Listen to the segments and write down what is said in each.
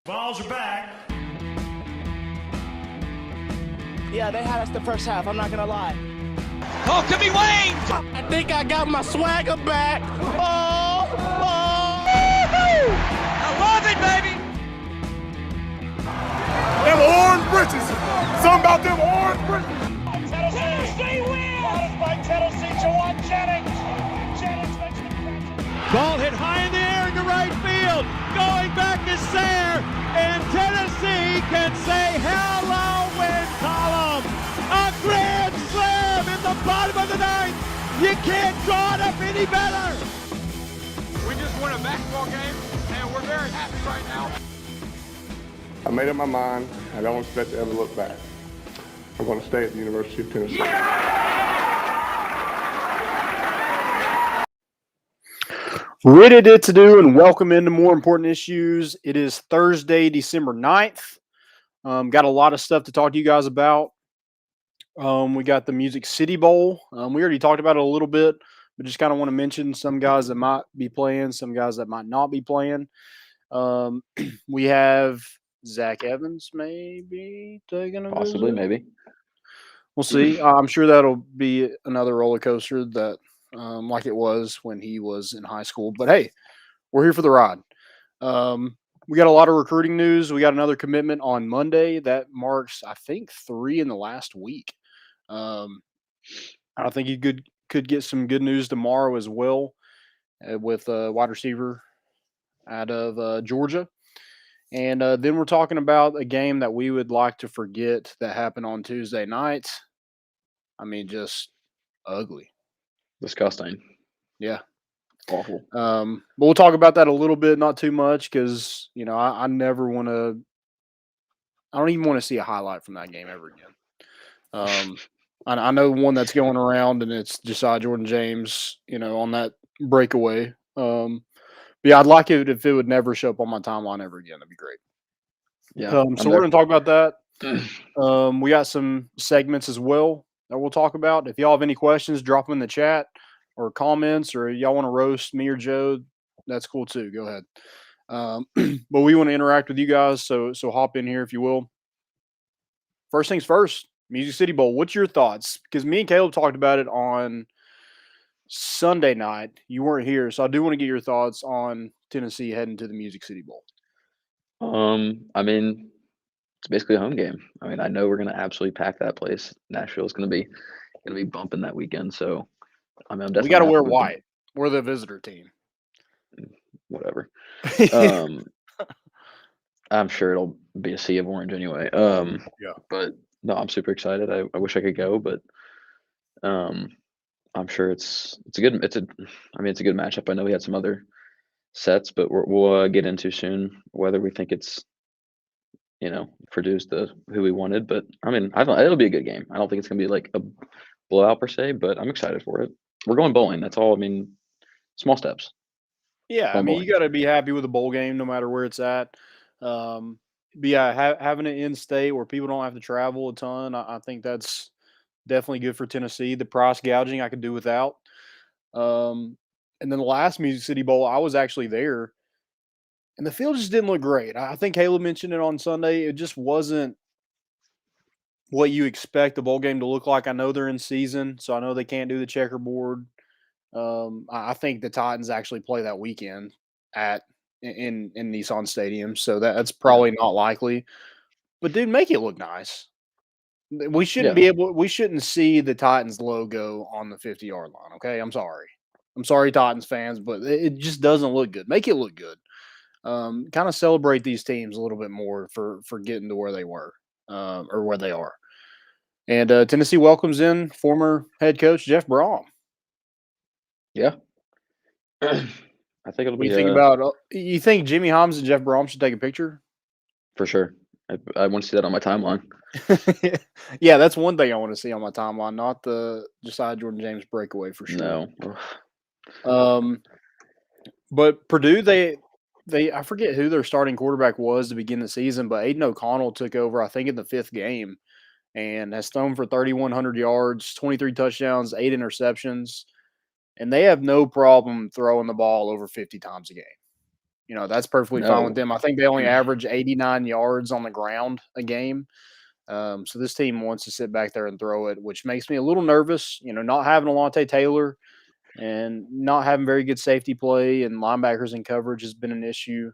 Balls are back. Yeah, they had us the first half, I'm not gonna lie. Oh, could be Wayne! I think I got my swagger back. Oh! I love it, baby! Them orange britches. Something about them orange britches. Tennessee wins! By Tennessee, Jawan Jennings. Jennings makes the catch. Ball hit high in the air into right field. Going back to Sayre. And Tennessee can say hello, win column. A grand slam in the bottom of the ninth. You can't draw it up any better. We just won a basketball game, and we're very happy right now. I made up my mind. I don't expect to ever look back. I'm going to stay at the University of Tennessee. What it to do, and welcome into More Important Issues. It is Thursday, December 9th. Got a lot of stuff to talk to you guys about. We got the Music City Bowl. We already talked about it a little bit, but just kind of want to mention some guys that might be playing, some guys that might not be playing. We have Zach Evans maybe taking a Possibly, visit. maybe. We'll see. I'm sure that'll be another roller coaster that like it was when he was in high school. But hey, we're here for the ride. We got a lot of recruiting news. We got another commitment on Monday that marks, I think, 3 in the last week. I think you could get some good news tomorrow as well with a wide receiver out of Georgia. And then we're talking about a game that we would like to forget that happened on Tuesday night. I mean, just ugly. Disgusting. Yeah. Awful. But we'll talk about that a little bit, not too much, because I never want to. I don't even want to see a highlight from that game ever again. I know one that's going around, and it's Josiah Jordan-James, on that breakaway. But yeah, I'd like it if it would never show up on my timeline ever again. That'd be great. Yeah. So we're going to talk about that. We got some segments as well that we'll talk about. If y'all have any questions, drop them in the chat or comments, or y'all want to roast me or Joe, that's cool too. Go ahead. But we want to interact with you guys, so hop in here if you will. First things first, Music City Bowl. What's your thoughts? Because me and Caleb talked about it on Sunday night. You weren't here, so I do want to get your thoughts on Tennessee heading to the Music City Bowl. I mean, it's basically a home game. I mean, I know we're gonna absolutely pack that place. Nashville's gonna be bumping that weekend. So I mean, I'm definitely We got to happy wear with white. We're the visitor team. whatever. I'm sure it'll be a sea of orange anyway. Yeah. But no, I'm super excited. I wish I could go, but I'm sure it's a good matchup. I know we had some other sets, but we'll get into soon whether we think it's produced who we wanted. But I mean, it'll be a good game. I don't think it's gonna be like a blowout per se, but I'm excited for it. We're going bowling. That's all. I mean, small steps. Yeah, I Going mean, bowling. you got to be happy with a bowl game no matter where it's at. But yeah, having it in state where people don't have to travel a ton, I think that's definitely good for Tennessee. The price gouging I could do without. And then the last Music City Bowl, I was actually there, and the field just didn't look great. I think Caleb mentioned it on Sunday. It just wasn't what you expect a bowl game to look like. I know they're in season, so I know they can't do the checkerboard. I think the Titans actually play that weekend in Nissan Stadium, so that's probably not likely. But dude, make it look nice. We shouldn't we shouldn't see the Titans logo on the 50-yard line. Okay, I'm sorry, Titans fans, but it just doesn't look good. Make it look good. Kind of celebrate these teams a little bit more for getting to where they were or where they are. And Tennessee welcomes in former head coach Jeff Brom. Yeah. I think it'll What do be. you think about? You think Jimmy Holmes and Jeff Brom should take a picture? For sure. I want to see that on my timeline. Yeah, that's one thing I want to see on my timeline, not the Josiah Jordan-James breakaway for sure. No. But Purdue, they I forget who their starting quarterback was to begin the season, but Aiden O'Connell took over, I think, in the 5th game and has thrown for 3,100 yards, 23 touchdowns, 8 interceptions, and they have no problem throwing the ball over 50 times a game. That's perfectly fine with No. them. I think they only average 89 yards on the ground a game. So this team wants to sit back there and throw it, which makes me a little nervous. Not having Alontae Taylor and not having very good safety play and linebackers in coverage has been an issue.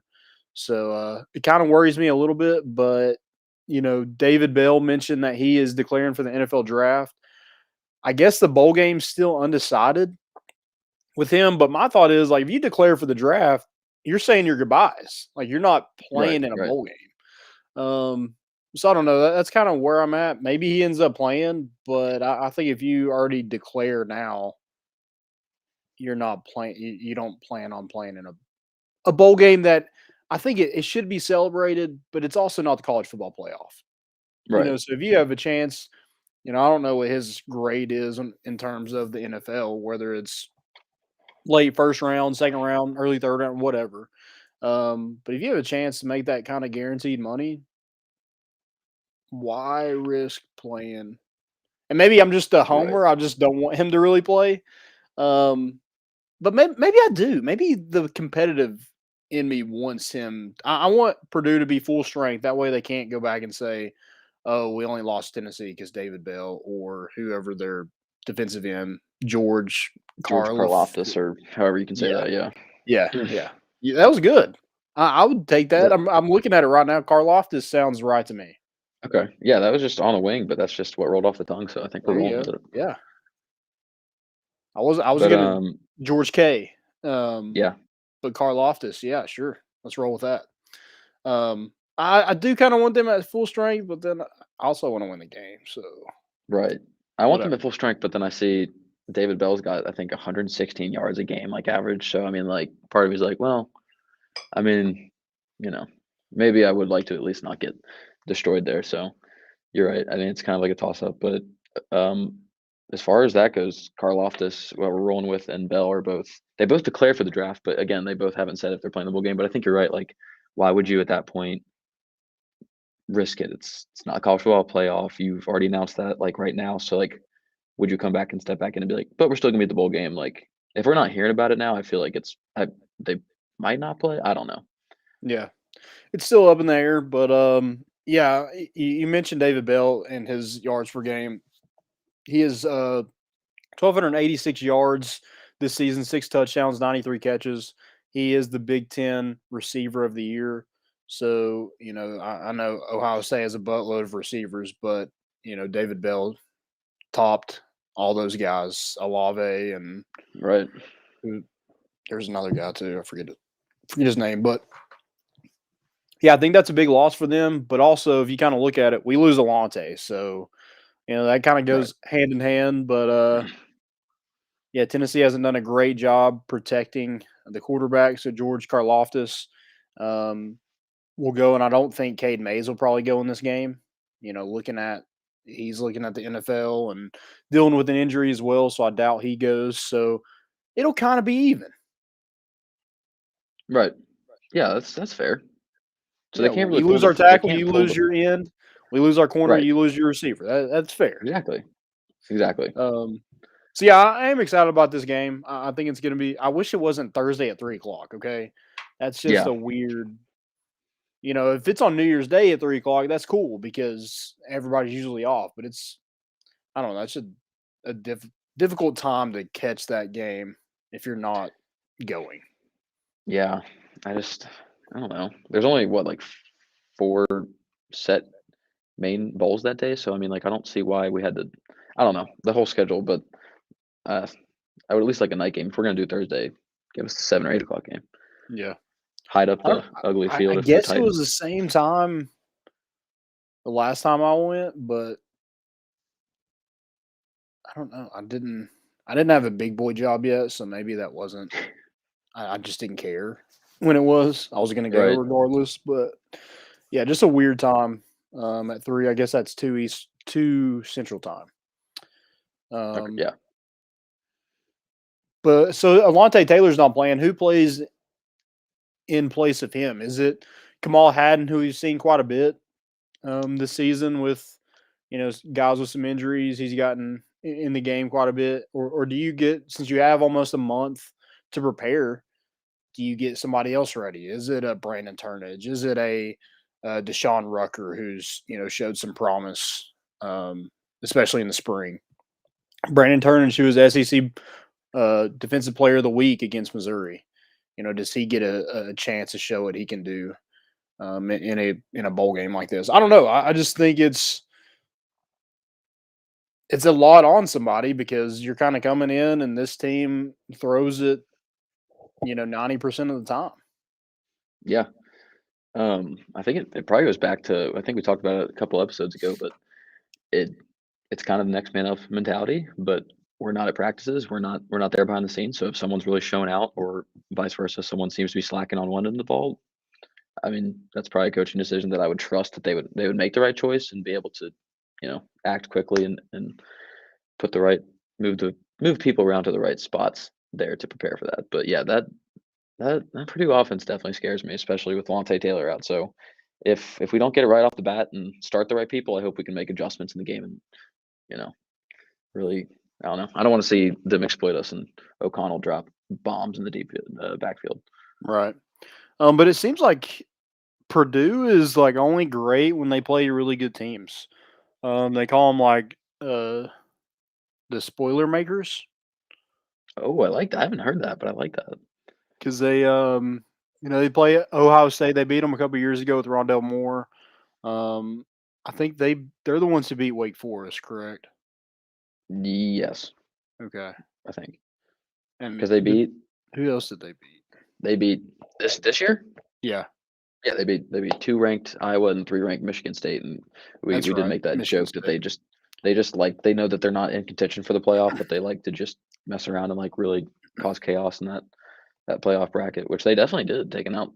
So it kind of worries me a little bit. But David Bell mentioned that he is declaring for the NFL draft. I guess the bowl game's still undecided with him. But my thought is, like, if you declare for the draft, you're saying your goodbyes. Like, you're not playing in a bowl game. So I don't know. That's kind of where I'm at. Maybe he ends up playing, but I think if you already declare now, you're not playing. You don't plan on playing in a bowl game that I think it should be celebrated, but it's also not the college football playoff. Right. So if you have a chance, I don't know what his grade is in terms of the NFL, whether it's late first round, second round, early third round, whatever. But if you have a chance to make that kind of guaranteed money, why risk playing? And maybe I'm just a homer. I just don't want him to really play. But maybe I do. Maybe the competitive in me wants him. I want Purdue to be full strength. That way they can't go back and say, oh, we only lost Tennessee because David Bell or whoever their defensive end, George Karlaftis, or however you can say that. Yeah. Yeah. That was good. I would take that. I'm looking at it right now. Karlaftis sounds right to me. Okay. Yeah, that was just on a wing, but that's just what rolled off the tongue. So I think we're rolling with it. Yeah. I was gonna George K. Yeah. But Karlaftis, yeah, sure. Let's roll with that. I do kind of want them at full strength, but then I also want to win the game. So right. I want them at full strength, but then I see David Bell's got, I think, 116 yards a game, like average. So I mean, like, part of me's like, well, I mean, maybe I would like to at least not get destroyed there. So you're right. I mean, it's kind of like a toss up, but as far as that goes, Karlaftis, what we're rolling with, and Bell they both declare for the draft, but again, they both haven't said if they're playing the bowl game. But I think you're right. Like, why would you at that point risk it? It's not a college football playoff. You've already announced that, like, right now. So, like, would you come back and step back in and be like, but we're still gonna be at the bowl game? Like, if we're not hearing about it now, I feel like they might not play. I don't know. Yeah, it's still up in the air, but yeah, you mentioned David Bell and his yards per game. He is 1,286 yards this season, 6 touchdowns, 93 catches. He is the Big Ten receiver of the year. So, I know Ohio State has a buttload of receivers, but, David Bell topped all those guys, Olave, and right. There's another guy too. I forget his name, but yeah, I think that's a big loss for them. But also, if you kind of look at it, we lose Alontae, so that kind of goes hand in hand. But yeah, Tennessee hasn't done a great job protecting the quarterback. So George Karlaftis will go, and I don't think Cade Mays will probably go in this game. He's looking at the NFL and dealing with an injury as well, so I doubt he goes. So it'll kind of be even. Right. Yeah, that's fair. So they can't really lose our tackle, you lose your end. We lose our corner, you lose your receiver. That's fair. Exactly. So yeah, I am excited about this game. I think it's going to be. I wish it wasn't Thursday at 3:00. Okay, that's just a weird. If it's on New Year's Day at 3:00, that's cool because everybody's usually off. But I don't know. That's a difficult time to catch that game if you're not going. Yeah, I don't know. There's only like 4 set main bowls that day, so I mean, like, I don't see why we had to. I don't know the whole schedule, but I would at least like a night game. If we're gonna do Thursday, give us the 7 or 8 o'clock game. Yeah, hide up the ugly field. I guess it was the same time the last time I went, but I don't know. I didn't have a big boy job yet, so maybe that wasn't. I just didn't care when it was. I was going to go regardless, but yeah, just a weird time at 3. I guess that's 2 Central Time. Yeah. But so Alontae Taylor's not playing. Who plays in place of him? Is it Kamal Haddon, who we've seen quite a bit this season with, guys with some injuries? He's gotten in the game quite a bit. Or do you get, since you have almost a month to prepare, Do you get somebody else ready? Is it a Brandon Turnage? Is it a Deshaun Rucker who's showed some promise, especially in the spring? Brandon Turnage, who was SEC Defensive Player of the Week against Missouri. Does he get a chance to show what he can do in a bowl game like this? I don't know. I just think it's a lot on somebody because you're kind of coming in and this team throws it, 90% of the time. Yeah. I think it probably goes back to, I think we talked about it a couple episodes ago, but it's kind of the next man up mentality, but we're not at practices. We're not there behind the scenes. So if someone's really showing out or vice versa, someone seems to be slacking on one end of the ball, I mean, that's probably a coaching decision that I would trust that they would make the right choice and be able to, act quickly and put the right move people around to the right spots there to prepare for that. But yeah, that Purdue offense definitely scares me, especially with Lante Taylor out. So if we don't get it right off the bat and start the right people, I hope we can make adjustments in the game and really, I don't know. I don't want to see them exploit us and O'Connell drop bombs in the deep backfield. Right. But it seems like Purdue is like only great when they play really good teams. They call them like the spoiler makers. Oh, I like that. I haven't heard that, but I like that. Because they they play Ohio State. They beat them a couple years ago with Rondell Moore. I think they're the ones who beat Wake Forest, correct? Yes, Okay. I think And because they beat who else did they beat? they beat this year. Yeah, Yeah, they beat 2 ranked Iowa and 3 ranked Michigan State, and we That's did right, make that Michigan joke that State. they just like they know that they're not in contention for the playoff, but they like to just mess around and like really cause chaos in that playoff bracket, which they definitely did. Taking out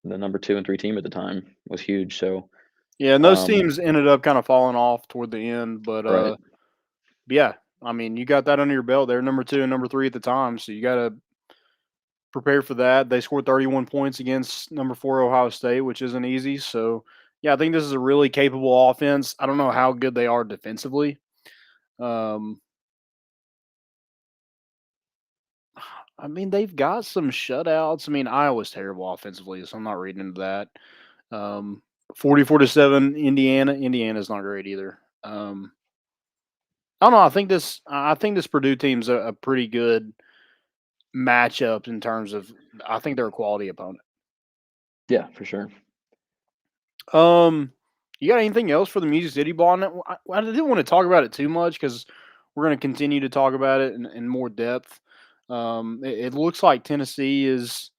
the number 2 and 3 team at the time was huge. So Yeah, and those teams ended up kind of falling off toward the end, but right, yeah, I mean, you got that under your belt. They're number 2 and number 3 at the time, so you got to prepare for that. They scored 31 points against number 4 Ohio State, which isn't easy. So, yeah, I think this is a really capable offense. I don't know how good they are defensively. I mean, they've got some shutouts. I mean, Iowa's terrible offensively, so I'm not reading into that. 44-7 Indiana. Indiana's not great either. I don't know. I think this Purdue team's a pretty good matchup in terms of. I think they're a quality opponent. yeah, for sure. You got anything else for the Music City Ball? I didn't want to talk about it too much because we're going to continue to talk about it in more depth. It looks like Tennessee is.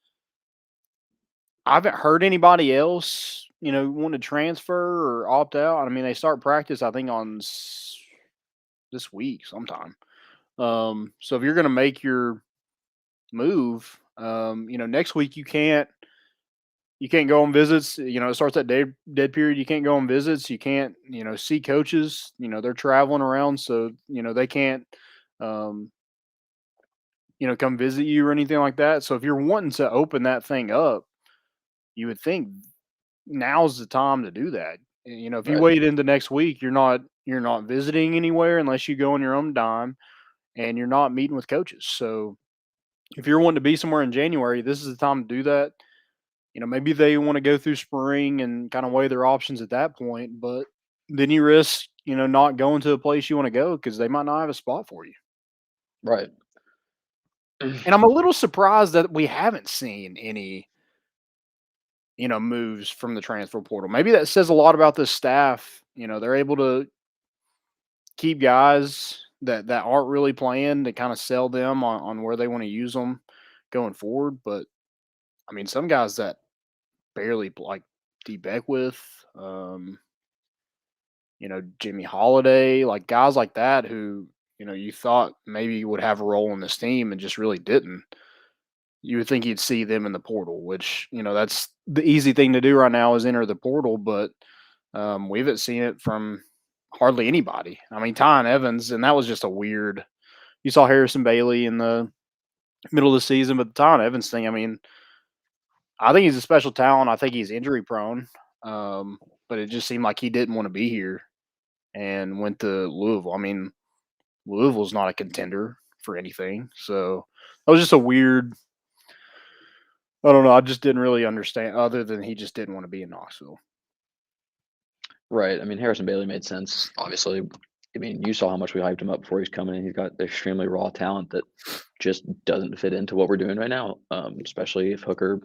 I haven't heard anybody else, want to transfer or opt out. I mean, they start practice, I think, on this week sometime. So if you're going to make your move, next week you can't go on visits. It starts that dead period. You can't go on visits. You can't, see coaches. They're traveling around, so they can't, come visit you or anything like that. So if you're wanting to open that thing up, you would think now's the time to do that. If you Right. wait into next week, you're not visiting anywhere unless you go on your own dime, and you're not meeting with coaches. So if you're wanting to be somewhere in January, this is the time to do that. Maybe they want to go through spring and kind of weigh their options at that point, but then you risk, not going to a place you want to go because they might not have a spot for you. Right. And I'm a little surprised that we haven't seen any, moves from the transfer portal. Maybe that says a lot about this staff. They're able to keep guys that aren't really playing to kind of sell them on where they want to use them going forward. But I mean, some guys that barely like D Beckwith, Jimmy Holiday, like guys like that who, you thought maybe would have a role in this team and just really didn't. You would think you'd see them in the portal, which, that's the easy thing to do right now is enter the portal, but we haven't seen it from hardly anybody. I mean, Tyon Evans, and that was just a weird. You saw Harrison Bailey in the middle of the season, but the Tyon Evans thing, I mean, I think he's a special talent. I think he's injury prone, but it just seemed like he didn't want to be here and went to Louisville. I mean, Louisville's not a contender for anything, so that was just a weird I don't know. I just didn't really understand, other than he just didn't want to be in Knoxville. Right. I mean, Harrison Bailey made sense. Obviously, I mean, you saw how much we hyped him up before he's coming in. He's got extremely raw talent that just doesn't fit into what we're doing right now. Especially if Hooker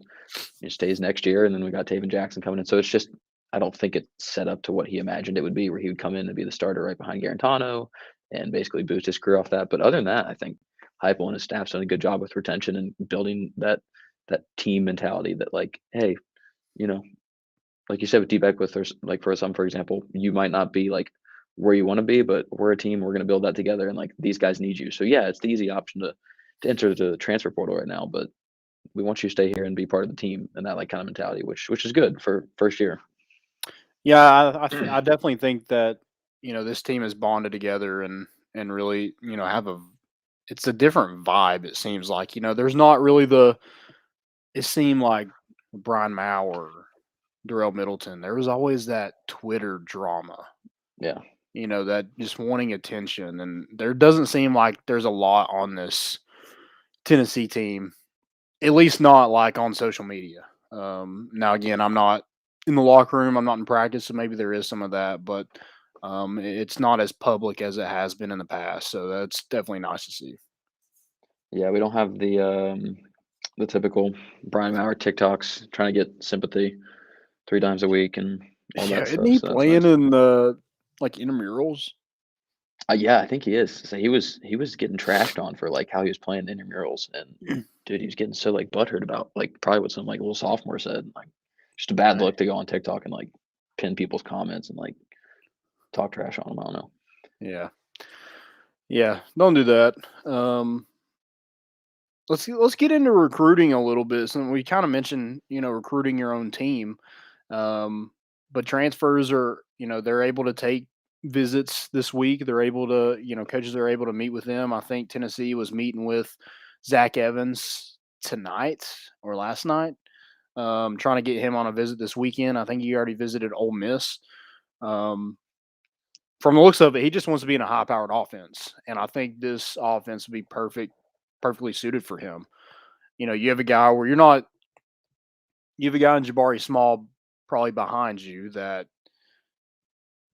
stays next year, and then we got Taven Jackson coming in. So it's just, I don't think it's set up to what he imagined it would be, where he would come in and be the starter right behind Garantano and basically boost his career off that. But other than that, I think Heupel and his staff's done a good job with retention and building that team mentality that, like, hey, you know, like you said with D-back with, there's like, for some, for example, you might not be like where you want to be, but we're a team. We're going to build that together, and like these guys need you. So yeah, it's the easy option to enter the transfer portal right now, but we want you to stay here and be part of the team and that like kind of mentality, which is good for first year. Yeah, I definitely think that this team is bonded together and really have it's a different vibe. It seems like there's not really it seemed like Brian Mao or Darrell Middleton. There was always that Twitter drama, Yeah. that just wanting attention, and there doesn't seem like there's a lot on this Tennessee team, at least not like on social media. Now again, I'm not in the locker room, I'm not in practice, so maybe there is some of that, but it's not as public as it has been in the past. So that's definitely nice to see. Yeah, we don't have the typical Brian Maurer TikToks trying to get sympathy 3 times a week and all Yeah, that isn't stuff. he So that's playing nice. in the like intramurals? Yeah, I think he is. So he was getting trashed on for like how he was playing intramurals, and dude, he was getting so like butthurt about like probably what some like little sophomore said, like just a bad Right. look to go on TikTok and like pin people's comments and like talk trash on them. I don't know. Yeah. Yeah. Don't do that. Let's get into recruiting a little bit. So we kind of mentioned, recruiting your own team. But transfers are, they're able to take visits this week. They're able to, coaches are able to meet with them. I think Tennessee was meeting with Zach Evans tonight or last night, trying to get him on a visit this weekend. I think he already visited Ole Miss. Um, from the looks of it, he just wants to be in a high-powered offense, and I think this offense would be perfectly suited for him. You have a guy where you have a guy in Jabari Small probably behind you that,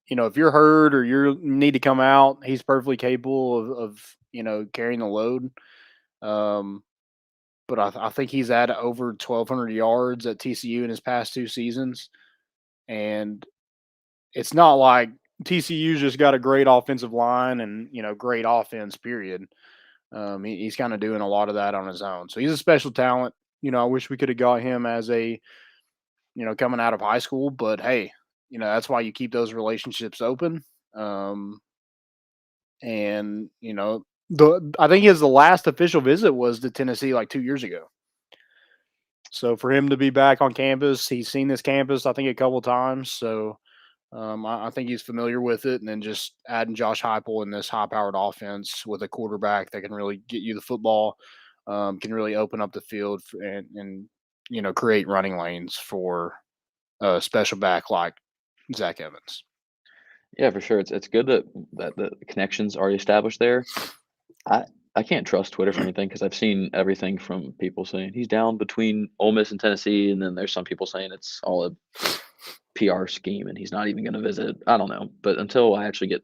if you're hurt or you need to come out, he's perfectly capable of carrying the load. Um, but I think he's at over 1,200 yards at TCU in his past 2 seasons, and it's not like TCU's just got a great offensive line and great offense. Period. He's kind of doing a lot of that on his own, so he's a special talent. I wish we could have got him as a coming out of high school, but hey, that's why you keep those relationships open. Um, and I think the last official visit was to Tennessee like 2 years ago. So for him to be back on campus, he's seen this campus I think a couple times. So I think he's familiar with it. And then just adding Josh Heupel in this high-powered offense with a quarterback that can really get you the football, can really open up the field and create running lanes for a special back like Zach Evans. Yeah, for sure. It's good that the connections already established there. I can't trust Twitter for anything because I've seen everything from people saying he's down between Ole Miss and Tennessee, and then there's some people saying it's all a PR scheme and he's not even going to visit. I don't know, but until I actually get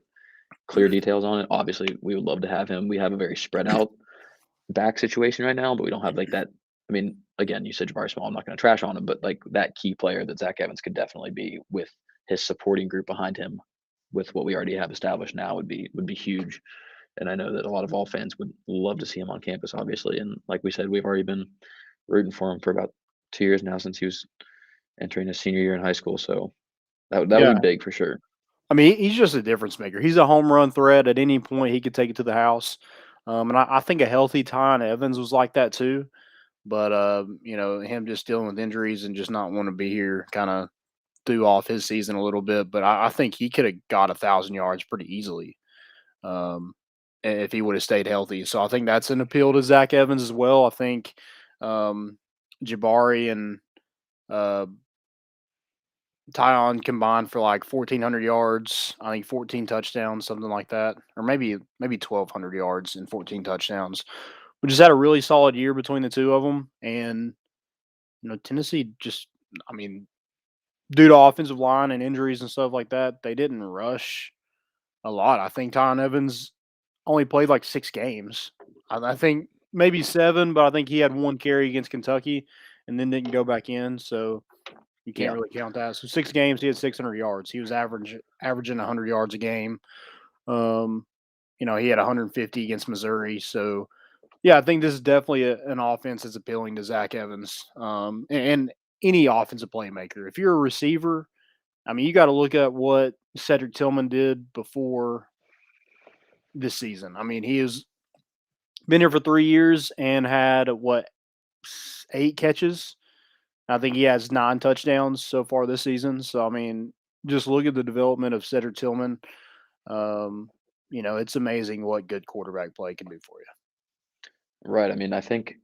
clear details on it, obviously we would love to have him. We have a very spread out back situation right now, but we don't have like that. I mean, again, you said Jabari Small. I'm not going to trash on him, but like that key player that Zach Evans could definitely be with his supporting group behind him, with what we already have established now, would be huge. And I know that a lot of all fans would love to see him on campus, obviously. And like we said, we've already been rooting for him for about 2 years now since he was entering his senior year in high school. So that would Yeah. be big for sure. I mean, he's just a difference maker. He's a home run threat at any point. He could take it to the house. And I think a healthy Tyne Evans was like that too. But, him just dealing with injuries and just not want to be here kind of threw off his season a little bit. But I think he could have got 1,000 yards pretty easily if he would have stayed healthy. So I think that's an appeal to Zach Evans as well. I think Jabari and Tyon combined for like 1,400 yards. I think 14 touchdowns, something like that, or maybe 1,200 yards and 14 touchdowns. We just had a really solid year between the two of them, and Tennessee just, I mean, due to offensive line and injuries and stuff like that, they didn't rush a lot. I think Tyron Evans only played like 6 games. I think maybe 7, but I think he had 1 carry against Kentucky and then didn't go back in. So you can't Yeah. really count that. So 6 games, he had 600 yards. He was averaging 100 yards a game. He had 150 against Missouri. So yeah, I think this is definitely an offense that's appealing to Zach Evans, and any offensive playmaker. If you're a receiver, I mean, you got to look at what Cedric Tillman did before this season. I mean, he has been here for 3 years and had 8 catches. I think he has 9 touchdowns so far this season. So I mean, just look at the development of Cedric Tillman. It's amazing what good quarterback play can do for you. Right. I mean, I think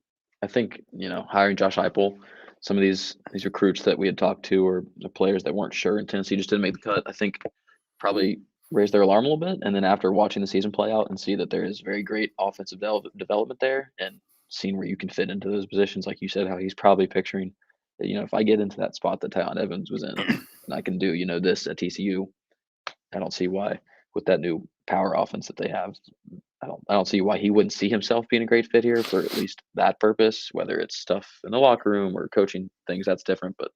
hiring Josh Heupel, some of these recruits that we had talked to or the players that weren't sure in Tennessee just didn't make the cut. I think probably raised their alarm a little bit, and then after watching the season play out and see that there is very great offensive development there, and seeing where you can fit into those positions, like you said, how he's probably picturing that, if I get into that spot that Tyron Evans was in, and I can do this at TCU, I don't see why with that new power offense that they have. I don't see why he wouldn't see himself being a great fit here for at least that purpose, whether it's stuff in the locker room or coaching things, that's different, but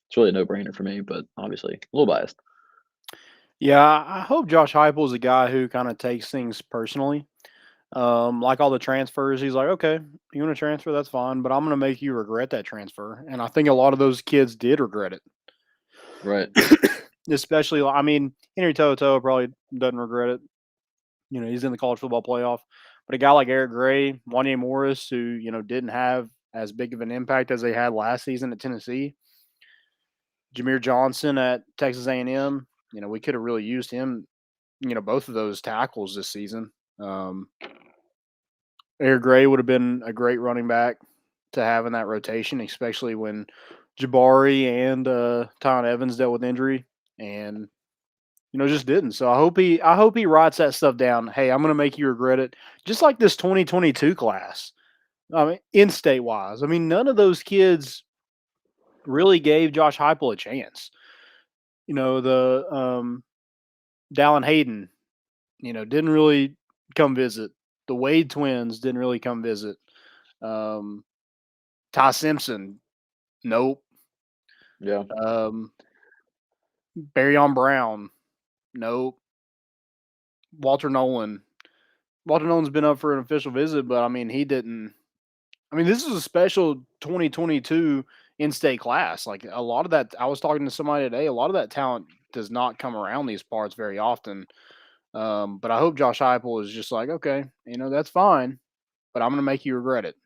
it's really a no-brainer for me, but obviously a little biased. Yeah, I hope Josh Heupel is a guy who kind of takes things personally. Like all the transfers, he's like, okay, you want to transfer, that's fine, but I'm going to make you regret that transfer. And I think a lot of those kids did regret it. Right. Especially, I mean, Henry Toto probably doesn't regret it. He's in the college football playoff. But a guy like Eric Gray, Wanye Morris, who, didn't have as big of an impact as they had last season at Tennessee. Jameer Johnson at Texas A&M, we could have really used him, both of those tackles this season. Eric Gray would have been a great running back to have in that rotation, especially when Jabari and Tyron Evans dealt with injury and just didn't. So I hope he writes that stuff down. Hey, I'm going to make you regret it. Just like this 2022 class. I mean, in-state wise. I mean, none of those kids really gave Josh Heupel a chance. The Dallin Hayden, didn't really come visit. The Wade twins didn't really come visit. Ty Simpson, nope. Yeah. Barryon Brown, nope. Walter Nolan's been up for an official visit, but I mean, he didn't. I mean, this is a special 2022 in-state class. Like a lot of that, I was talking to somebody today. A lot of that talent does not come around these parts very often. But I hope Josh Heupel is just like, okay, that's fine, but I'm going to make you regret it.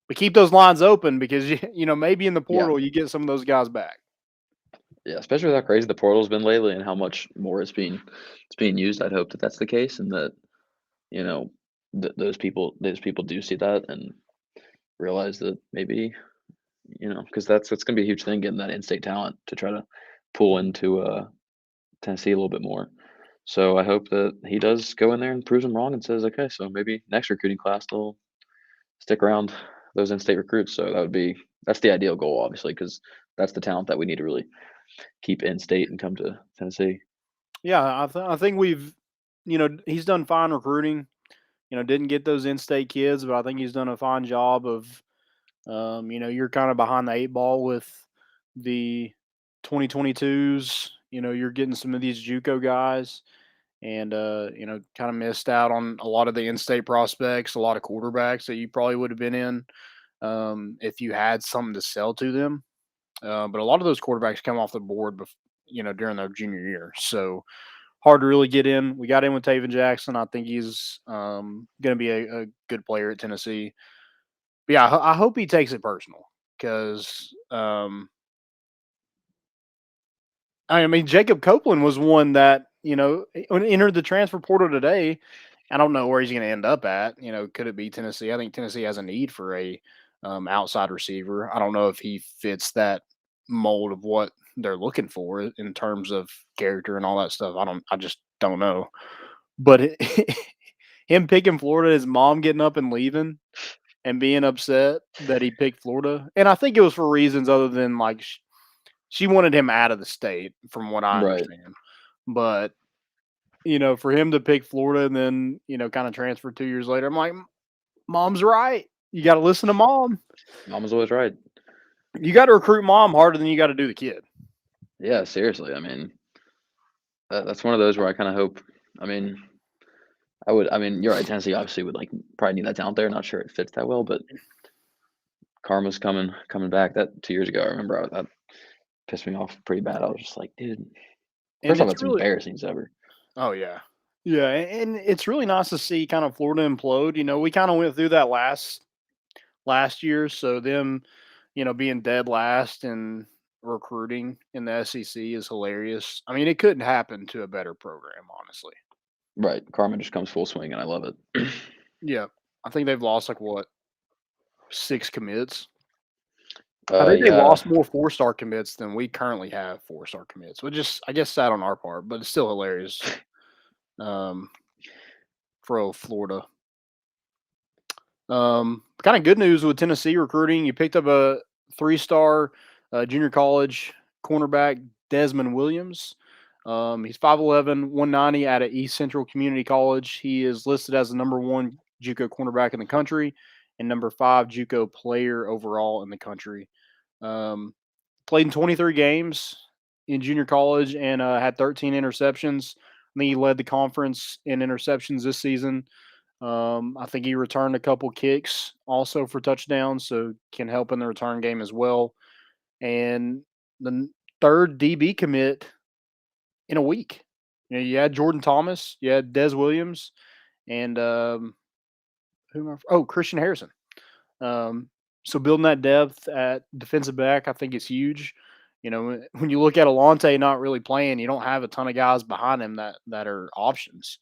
But keep those lines open because maybe in the portal you get some of those guys back. Yeah, especially with how crazy the portal's been lately and how much more it's being used. I'd hope that that's the case and that those people do see that and realize that maybe because that's going to be a huge thing, getting that in-state talent to try to pull into Tennessee a little bit more. So I hope that he does go in there and proves them wrong and says, okay, so maybe next recruiting class they'll stick around those in-state recruits. So that's the ideal goal, obviously, because that's the talent that we need to really keep in-state and come to Tennessee. Yeah, I think we've, he's done fine recruiting. Didn't get those in-state kids, but I think he's done a fine job of, you're kind of behind the 8 ball with the 2022s. You're getting some of these JUCO guys and, kind of missed out on a lot of the in-state prospects, a lot of quarterbacks that you probably would have been in if you had something to sell to them. But a lot of those quarterbacks come off the board, during their junior year. So hard to really get in. We got in with Taven Jackson. I think he's going to be a good player at Tennessee. But yeah, I hope he takes it personal because, I mean, Jacob Copeland was one that, entered the transfer portal today. I don't know where he's going to end up at. Could it be Tennessee? I think Tennessee has a need for a outside receiver. I don't know if he fits that mold of what they're looking for in terms of character and all that stuff. I just don't know. But him picking Florida, his mom getting up and leaving, and being upset that he picked Florida. And I think it was for reasons other than like she wanted him out of the state, from what I Right. understand. But for him to pick Florida and then kind of transfer 2 years later, I'm like, Mom's right. You got to listen to Mom. Mom was always right. You got to recruit Mom harder than you got to do the kid. Yeah, seriously. I mean, that's one of those where I kind of hope. I mean, you're right. Tennessee obviously would probably need that talent there. Not sure it fits that well, but karma's coming back. That 2 years ago, I remember that pissed me off pretty bad. I was just like, dude. And First off, it's it's really, embarrassing as ever. oh yeah, yeah, and it's really nice to see kind of Florida implode. We kind of went through that last year, so them, being dead last and recruiting in the SEC is hilarious. I mean, it couldn't happen to a better program, honestly. Right. Karma just comes full swing, and I love it. Yeah, I think they've lost 6 commits. I think they Yeah. lost more 4-star commits than we currently have 4-star commits, which is, I guess, sad on our part, but it's still hilarious. For Florida. Kind of good news with Tennessee recruiting. You picked up a 3-star junior college cornerback, Desmond Williams. He's 5'11", 190 out of East Central Community College. He is listed as the number 1 JUCO cornerback in the country and number 5 JUCO player overall in the country. Played in 23 games in junior college and had 13 interceptions. I think he led the conference in interceptions this season. I think he returned a couple kicks also for touchdowns, so can help in the return game as well. And the third DB commit in a week. You had Jordan Thomas, you had Des Williams, and Christian Harrison. So building that depth at defensive back, I think it's huge. When you look at Alante not really playing, you don't have a ton of guys behind him that are options.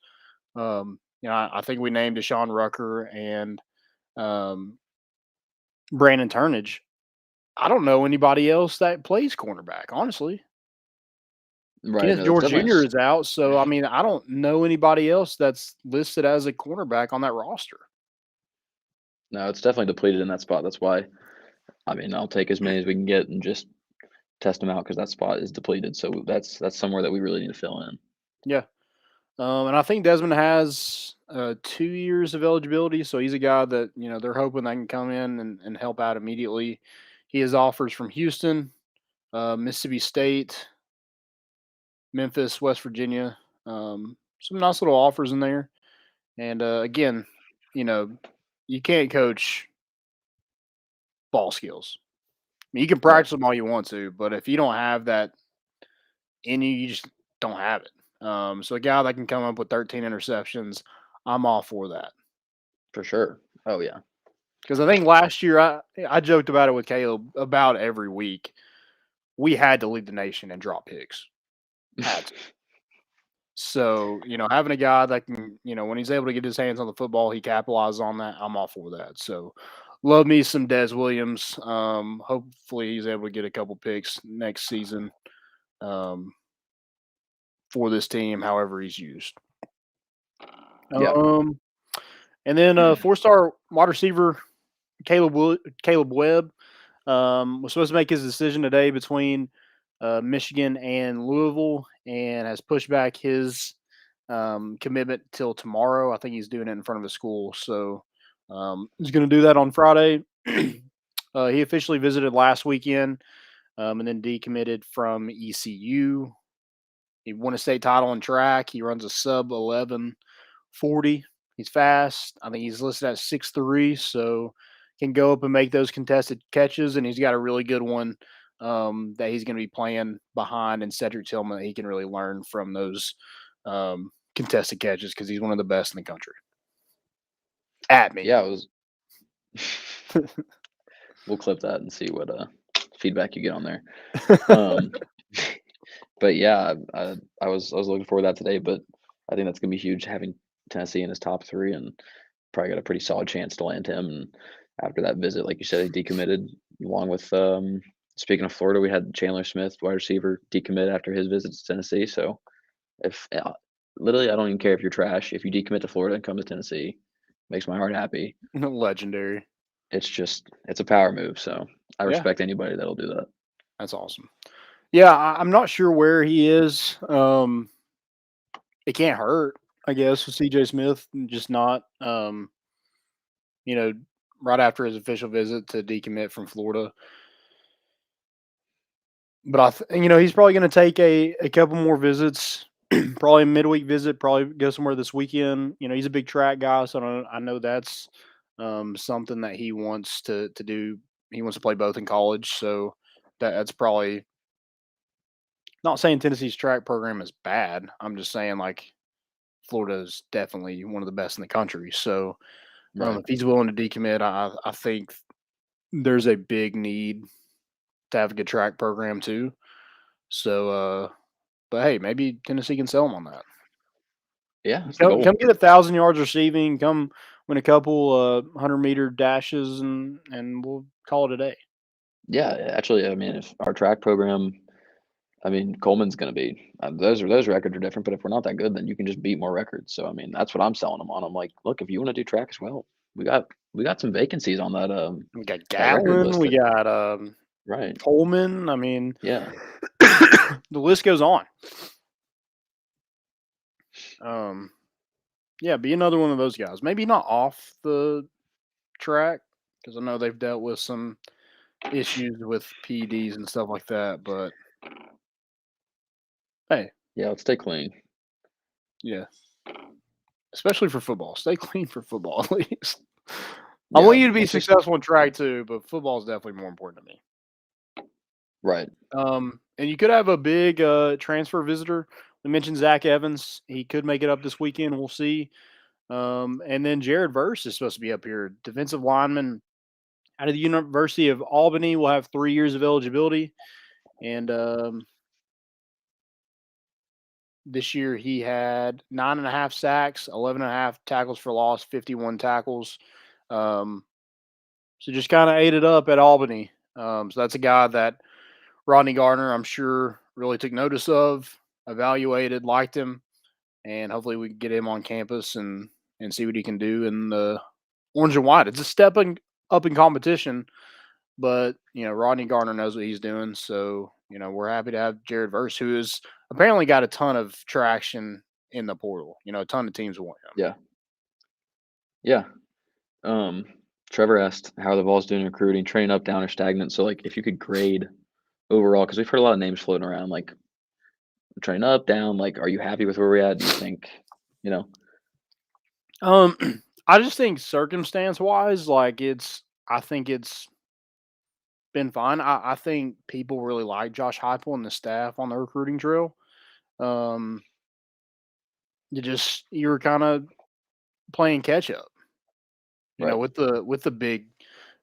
I think we named Deshaun Rucker and Brandon Turnage. I don't know anybody else that plays cornerback, honestly. Right. Kenneth No, George that's Jr. is out, so I mean, I don't know anybody else that's listed as a cornerback on that roster. No, it's definitely depleted in that spot. That's why, I'll take as many as we can get and just test them out because that spot is depleted. So that's somewhere that we really need to fill in. Yeah. And I think Desmond has 2 years of eligibility, so he's a guy that they're hoping they can come in and help out immediately. He has offers from Houston, Mississippi State, Memphis, West Virginia. Some nice little offers in there. And again, you can't coach ball skills. I mean, you can practice them all you want to, but if you don't have that in you, you just don't have it. So a guy that can come up with 13 interceptions, I'm all for that. For sure. Oh, yeah. Because I think last year, I joked about it with Caleb about every week. We had to lead the nation and drop picks. Had to. So, having a guy that can, when he's able to get his hands on the football, he capitalizes on that. I'm all for that. So, love me some Des Williams. Hopefully, he's able to get a couple picks next season for this team, however he's used. Yeah. And then 4-star wide receiver Caleb Webb was supposed to make his decision today between Michigan and Louisville, and has pushed back his commitment till tomorrow. I think he's doing it in front of his school, so he's going to do that on Friday. He officially visited last weekend, and then decommitted from ECU. He won a state title in track. He runs a sub 11:40. He's fast. I think he's listed at 6'3", so can go up and make those contested catches. And he's got a really good one that he's going to be playing behind in Cedric Tillman. He can really learn from those contested catches because he's one of the best in the country. At me. Yeah, it was. We'll clip that and see what feedback you get on there. But yeah, I was looking forward to that today. But I think that's gonna be huge, having Tennessee in his top 3, and probably got a pretty solid chance to land him. And after that visit, like you said, he decommitted. Along with speaking of Florida, we had Chandler Smith, wide receiver, decommit after his visit to Tennessee. So if literally, I don't even care if you're trash. If you decommit to Florida and come to Tennessee, makes my heart happy. Legendary. it's a power move. So I Yeah. respect anybody that'll do that. That's awesome. Yeah, I'm not sure where he is. It can't hurt, I guess, with CJ Smith just not, you know, right after his official visit to decommit from Florida. But he's probably going to take a couple more visits, probably a midweek visit, probably go somewhere this weekend. He's a big track guy, so I know that's something that he wants to do. He wants to play both in college, so that's probably not saying Tennessee's track program is bad. I'm just saying like Florida is definitely one of the best in the country. So Right. if he's willing to decommit, I think there's a big need to have a good track program too. So, but hey, maybe Tennessee can sell him on that. Yeah, that's the Come, goal. come get 1,000 yards receiving. Come win a couple 100-meter dashes, and we'll call it a day. Yeah, actually, I mean, if our track program, I mean, Coleman's going to be those records are different, but if we're not that good, then you can just beat more records. So I mean, that's what I'm selling them on. I'm like, look, if you want to do track as well, we got some vacancies on that We got that record Gatlin. list. We got Right. Coleman. I mean, Yeah. the list goes on. Yeah, be another one of those guys. Maybe not off the track because I know they've dealt with some issues with PEDs and stuff like that. But hey, Yeah, let's stay clean. yeah, especially for football, stay clean for football at least. I Yeah, want you to be let's just successful in track too, but football is definitely more important to me. right. And you could have a big transfer visitor. We mentioned Zach Evans. He could make it up this weekend. We'll see. And then Jared Verse is supposed to be up here. Defensive lineman out of the University of Albany will have 3 years of eligibility. And this year he had 9.5 sacks, 11.5 tackles for loss, 51 tackles. So just kind of ate it up at Albany. So that's a guy that Rodney Gardner, I'm sure, really took notice of, evaluated, liked him, and hopefully we can get him on campus and see what he can do in the orange and white. It's a step up in competition, but Rodney Gardner knows what he's doing. So we're happy to have Jared Verse, who has apparently got a ton of traction in the portal. A ton of teams want him. Yeah. Yeah. Trevor asked how the Vols doing in recruiting, training up, down, or stagnant. So like, if you could grade overall, because we've heard a lot of names floating around, like training up, down. Like, are you happy with where we're at? Do you think, I just think circumstance wise, like I think it's been fine. I think people really like Josh Heupel and the staff on the recruiting trail. You were kind of playing catch up, Right. with the big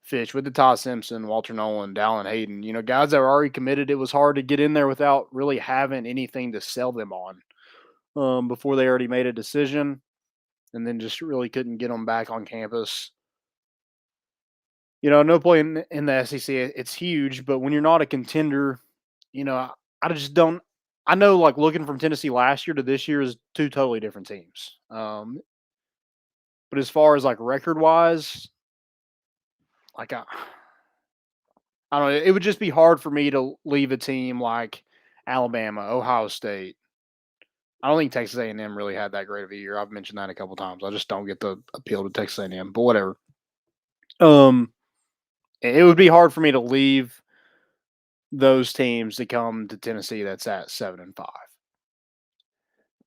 fish, with the Todd Simpson, Walter Nolan, Dallin Hayden, guys that were already committed. It was hard to get in there without really having anything to sell them on before they already made a decision, and then just really couldn't get them back on campus. No play in the SEC, it's huge, but when you're not a contender, I just don't. I know, like looking from Tennessee last year to this year is two totally different teams. But as far as like record wise, like I don't know, it would just be hard for me to leave a team like Alabama, Ohio State. I don't think Texas A&M really had that great of a year. I've mentioned that a couple times. I just don't get the appeal to Texas A&M, but whatever. It would be hard for me to leave those teams to come to Tennessee that's at 7-5.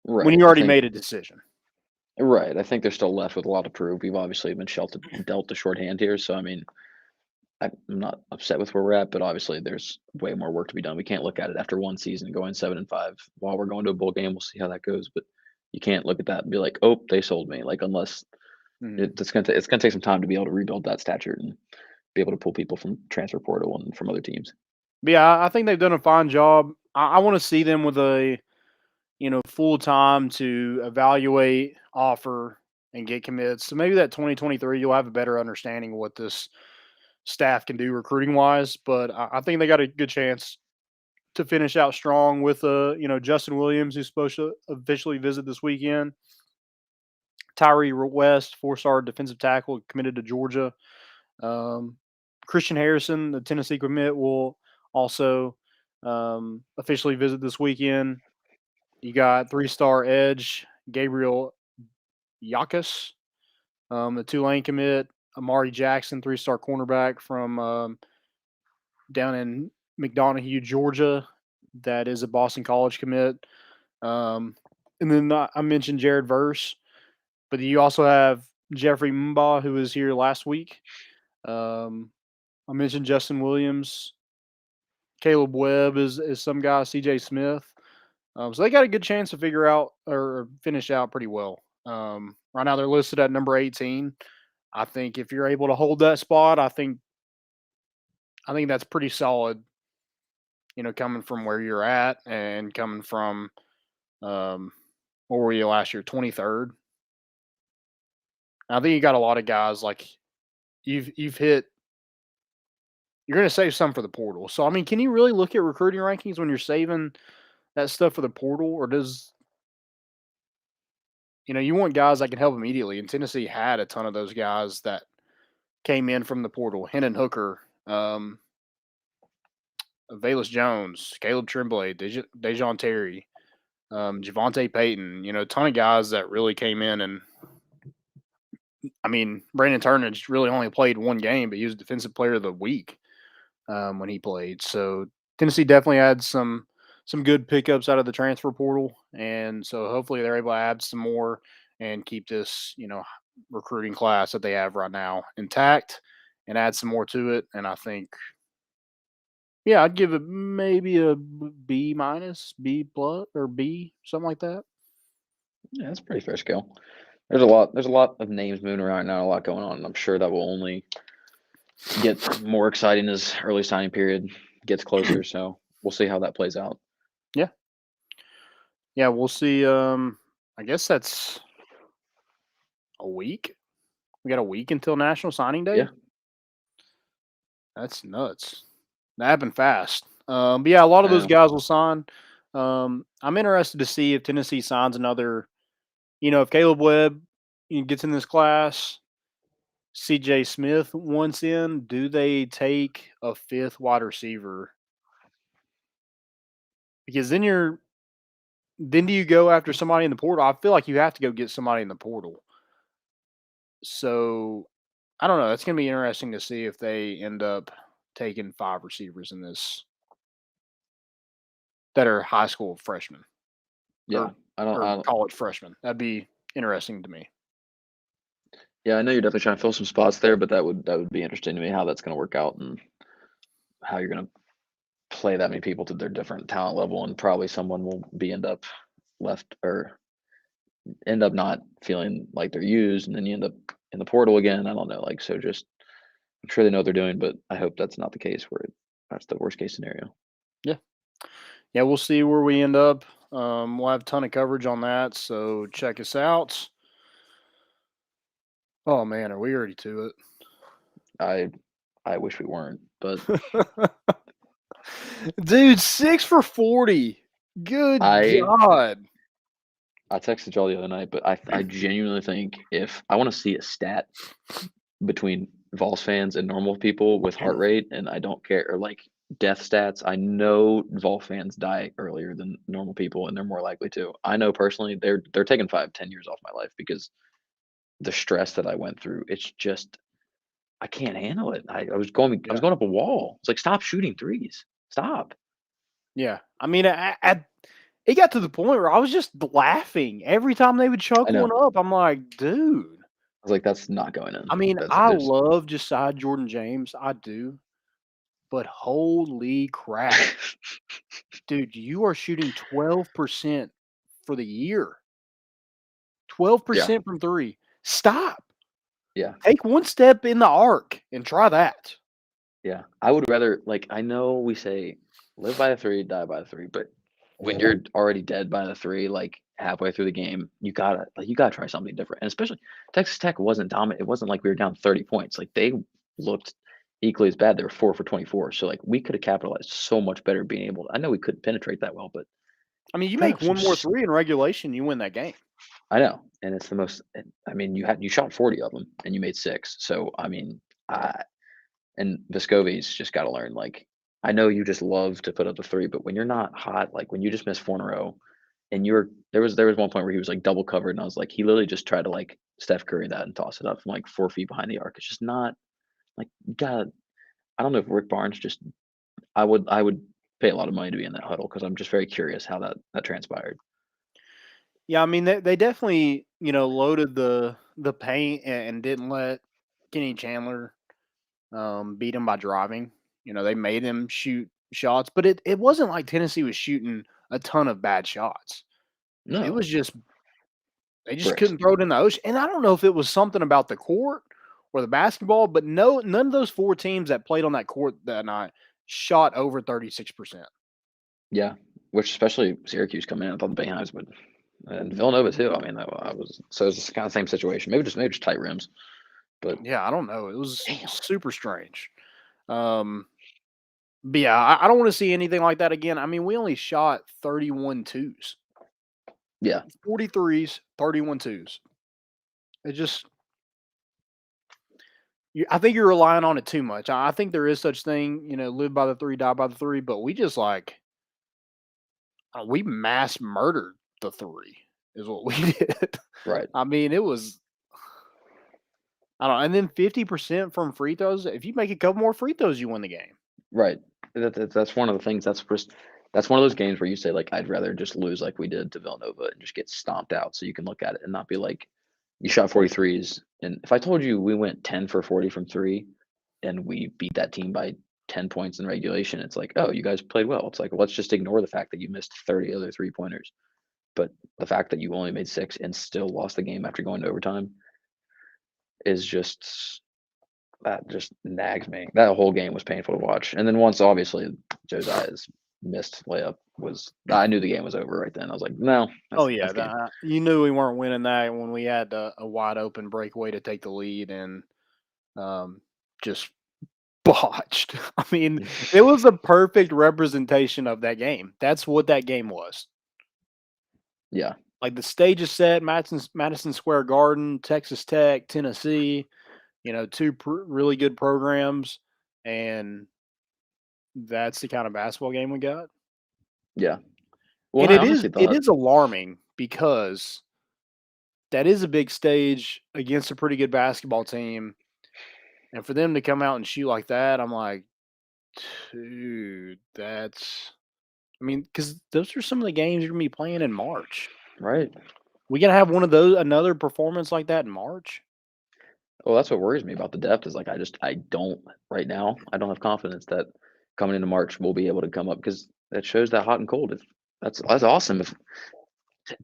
Right. When you already made a decision. Right. I think they're still left with a lot to prove. We've obviously been dealt the shorthand here. So, I mean, I'm not upset with where we're at, but obviously there's way more work to be done. We can't look at it after one season going 7-5. While we're going to a bowl game, we'll see how that goes. But you can't look at that and be like, oh, they sold me. Like, unless it's gonna take some time to be able to rebuild that stature and be able to pull people from transfer portal and from other teams. But yeah, I think they've done a fine job. I want to see them with a full time to evaluate, offer, and get commits. So maybe that 2023 you'll have a better understanding of what this staff can do recruiting wise. But I think they got a good chance to finish out strong with Justin Williams, who's supposed to officially visit this weekend. Tyree West, 4-star defensive tackle, committed to Georgia. Christian Harrison, the Tennessee commit, will also officially visit this weekend. You got 3-star edge Gabriel Yakus, the Tulane commit, Amari Jackson, 3-star cornerback from down in McDonough, Georgia. That is a Boston College commit. And then I mentioned Jared Verse, but you also have Jeffrey Mbaugh, who was here last week. I mentioned Justin Williams. Caleb Webb is some guy, CJ Smith. So they got a good chance to figure out or finish out pretty well. Right now they're listed at number 18. I think if you're able to hold that spot, I think that's pretty solid. Coming from where you're at and coming from where were you last year? 23rd. I think you got a lot of guys like you've hit. You're going to save some for the portal. So I mean, can you really look at recruiting rankings when you're saving that stuff for the portal, or does you want guys that can help immediately? And Tennessee had a ton of those guys that came in from the portal. Hendon Hooker, Valus Jones, Caleb Tremblay, Dejon Terry, Javante Payton. A ton of guys that really came in. And I mean, Brandon Turnage really only played one game, but he was Defensive Player of the Week when he played. So Tennessee definitely had some good pickups out of the transfer portal, and so hopefully they're able to add some more and keep this recruiting class that they have right now intact and add some more to it. And I think, yeah, I'd give it maybe a B minus, B plus, or B, something like that. Yeah, that's a pretty fair scale. There's a lot of names moving around now, a lot going on, and I'm sure that will only get more exciting as early signing period gets closer. So we'll see how that plays out. Yeah, we'll see. I guess that's a week. We got a week until National Signing Day. Yeah. That's nuts. That happened fast. But yeah, a lot of those guys will sign. I'm interested to see if Tennessee signs another. If Caleb Webb gets in this class, CJ Smith wants in, do they take a 5th wide receiver? Because then do you go after somebody in the portal? I feel like you have to go get somebody in the portal. So I don't know. It's going to be interesting to see if they end up taking 5 receivers in this that are high school freshmen. Yeah, I don't college freshmen. That'd be interesting to me. Yeah, I know you're definitely trying to fill some spots there, but that would be interesting to me how that's going to work out and how you're going to play that many people to their different talent level, and probably someone will end up left or end up not feeling like they're used, and then you end up in the portal again. I don't know, I'm sure they know what they're doing, but I hope that's not the case where that's the worst case scenario. Yeah, we'll see where we end up. We'll have a ton of coverage on that, so check us out. Oh man, are we already to it? I wish we weren't, but dude, 6 for 40. Good God. I texted y'all the other night, but I genuinely think if I want to see a stat between Vols fans and normal people with heart rate, and I don't care, or death stats, I know Vol fans die earlier than normal people, and they're more likely to. I know personally they're taking 5-10 years off my life because the stress that I went through, it's just I can't handle it. I was going up a wall. It's like, stop shooting threes. Stop. Yeah. I mean, it got to the point where I was just laughing every time they would chuck one up. I'm like, dude. I was like, that's not going in. I mean, I love Josiah Jordan James. I do. But holy crap. Dude, you are shooting 12% for the year. 12% from 3. Stop. Yeah. Take one step in the arc and try that. Yeah. I would rather, I know we say live by the 3, die by the 3, but when you're already dead by the 3, halfway through the game, you gotta try something different. And especially Texas Tech wasn't dominant. It wasn't like we were down 30 points. They looked equally as bad. They were 4 for 24. So we could have capitalized so much better being able to. I know we couldn't penetrate that well, but I mean, you make one more 3 in regulation, you win that game. I know. And it's the most, I mean, you shot 40 of them and you made 6. So, I mean, And Vescovi's just got to learn. Like, I know you just love to put up the three, but when you're not hot, like when you just miss 4 in a row, and there was one point where he was like double covered, and I was like, he literally just tried to like Steph Curry that and toss it up from like 4 feet behind the arc. It's just not like you gotta. I don't know if Rick Barnes just. I would pay a lot of money to be in that huddle because I'm just very curious how that transpired. Yeah, I mean they definitely loaded the paint and didn't let Kenny Chandler beat him by driving. They made him shoot shots, but it wasn't like Tennessee was shooting a ton of bad shots. It No was just they just bricks. couldn't throw it in the ocean. And I don't know if it was something about the court or the basketball, but no, none of those four teams that played on that court that night shot over 36%. Yeah, which especially Syracuse coming in, I thought the Bayheims would, and Villanova too. I mean, I was so it's just kind of same situation. Maybe just tight rims, but Yeah, I don't know. It was damn. super strange. Um, but yeah, I don't want to see anything like that again. I mean, we only shot 31 twos, Yeah, 43s, 31 twos. It just, I think you're relying on it too much. I think there is such thing, live by the three, die by the three, but we just we mass murdered the three is what we did. right. I mean, it was, I don't know. And then 50% from free throws. If you make a couple more free throws, you win the game. Right. That's one of the things. That's one of those games where you say like, I'd rather just lose like we did to Villanova and just get stomped out, so you can look at it and not be like, you shot 43s. And if I told you we went 10 for 40 from three, and we beat that team by 10 points in regulation, it's like, oh, you guys played well. It's like, let's just ignore the fact that you missed 30 other 3-pointers, but the fact that you only made 6 and still lost the game after going to overtime is just that just nags me. That whole game was painful to watch. And then once obviously Josiah's missed layup was, I knew the game was over right then. I was like, no. Oh yeah, that's game. you knew we weren't winning that when we had a wide open breakaway to take the lead and just botched. I mean, it was a perfect representation of that game. That's what that game was. Yeah. Like the stage is set, Madison Square Garden, Texas Tech, Tennessee. Two really good programs, and that's the kind of basketball game we got. Yeah. Well, And I it honestly thought, is alarming because that is a big stage against a pretty good basketball team, and for them to come out and shoot like that, I'm like, dude, that's. I mean, because those are some of the games you're gonna be playing in March. right. We gonna have another performance like that in March? Well, that's what worries me about the depth is like I don't right now. I don't have confidence that coming into March we'll be able to come up because that shows that hot and cold. If that's awesome. If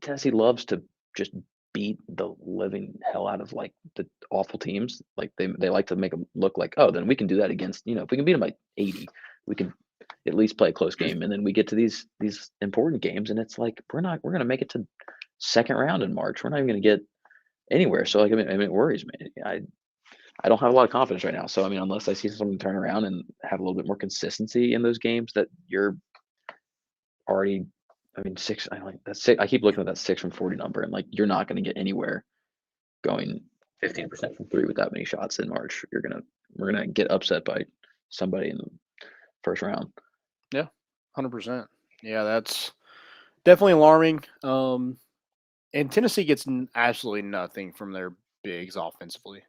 Tennessee loves to just beat the living hell out of like the awful teams, like they like to make them look like, oh, then we can do that against, if we can beat them by 80, we can at least play a close game, and then we get to these important games, and it's like we're gonna make it to second round in March. We're not even gonna get anywhere. So like I mean it worries me. I don't have a lot of confidence right now. So I mean, unless I see something turn around and have a little bit more consistency in those games that you're already, I mean, 6. I like that 6. I keep looking at that 6 from 40 number, and like you're not going to get anywhere going 15% from three with that many shots in March. We're gonna get upset by somebody in the first round. Yeah, 100%. Yeah, that's definitely alarming. And Tennessee gets absolutely nothing from their bigs offensively.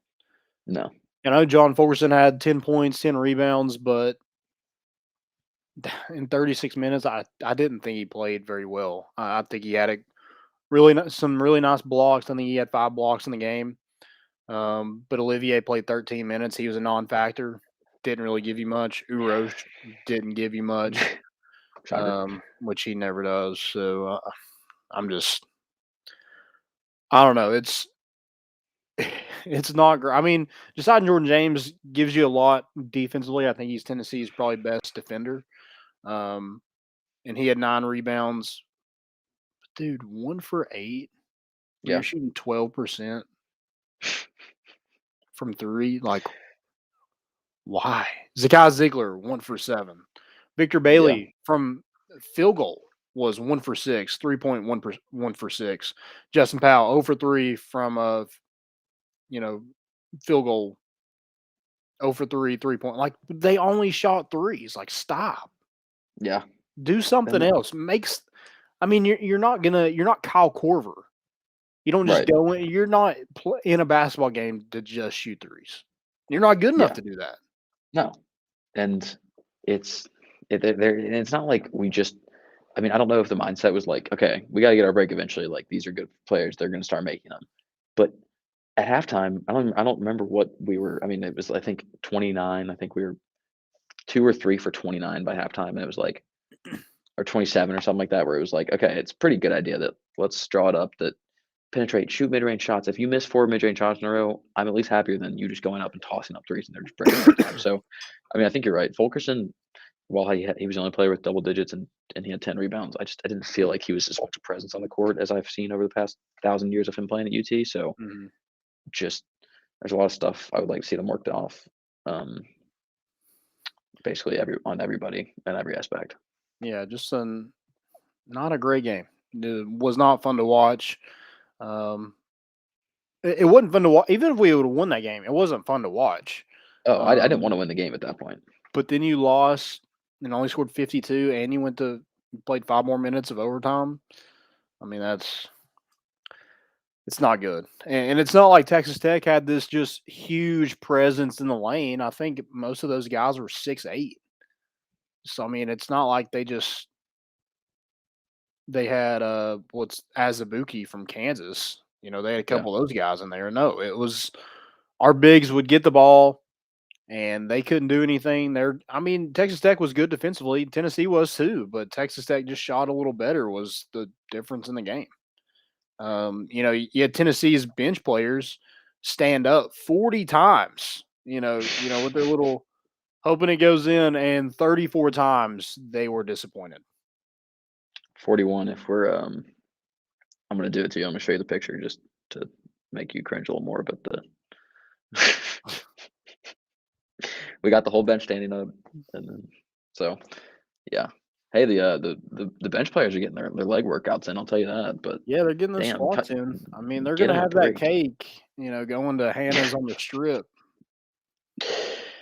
No. I know John Fulkerson had 10 points, 10 rebounds, but in 36 minutes, I didn't think he played very well. I think he had some really nice blocks. I think he had 5 blocks in the game. But Olivier played 13 minutes. He was a non-factor. Didn't really give you much. Urosh didn't give you much, which he never does. So I'm just, I don't know. It's not great. I mean, Josiah Jordan James gives you a lot defensively. I think he's Tennessee's probably best defender. And he had 9 rebounds. Dude, 1 for 8. Yeah. You're shooting 12% from 3. Like, why? Zakai Ziegler, 1 for 7. Victor Bailey from field goal was 1 for 6, 3.1 1 for 6. Justin Powell 0 for 3 from field goal 0 for 3, 3-point. Like, they only shot threes. Like, stop. Yeah. Do something And else. I mean, you're not Kyle Korver. You don't just right. go in. You're not in a basketball game to just shoot threes. You're not good enough Yeah. to do that. No. And it's it's not like we just. I mean, I don't know if the mindset was like, okay, we got to get our break eventually. Like these are good players; they're going to start making them. But at halftime, I don't remember what we were. I mean, it was I think 29. I think we were 2 or 3 for 29 by halftime, and it was like or 27 or something like that, where it was like, okay, it's a pretty good idea that let's draw it up that penetrate, shoot mid-range shots. If you miss 4 mid-range shots in a row, I'm at least happier than you just going up and tossing up threes and they're just breaking every time. So, I mean, I think you're right. Fulkerson, while he was the only player with double digits and he had 10 rebounds, I didn't feel like he was as much a presence on the court as I've seen over the past 1,000 years of him playing at UT. So, just there's a lot of stuff I would like to see them worked off. Basically on everybody and every aspect. Yeah, just not a great game. It was not fun to watch. It wasn't fun to watch. Even if we would have won that game, it wasn't fun to watch. Oh, I didn't want to win the game at that point. But then you lost and only scored 52, and you played 5 more minutes of overtime. I mean, it's not good. And it's not like Texas Tech had this just huge presence in the lane. I think most of those guys were 6'8". So, I mean, it's not like they had what's Azubuike from Kansas. You know, they had a couple of those guys in there. No, it was our bigs would get the ball and they couldn't do anything. I mean, Texas Tech was good defensively. Tennessee was too, but Texas Tech just shot a little better was the difference in the game. You know, you had Tennessee's bench players stand up 40 times, you know, with their little hoping it goes in, and 34 times they were disappointed. 41 if we're I'm gonna do it to you. I'm gonna show you the picture just to make you cringe a little more, but we got the whole bench standing up, and then so yeah. Hey, the bench players are getting their leg workouts in. I'll tell you that. But yeah, they're getting their damn, squats in. I mean, they're get gonna 'em a have that break. cake, you know, going to Hannah's on the Strip.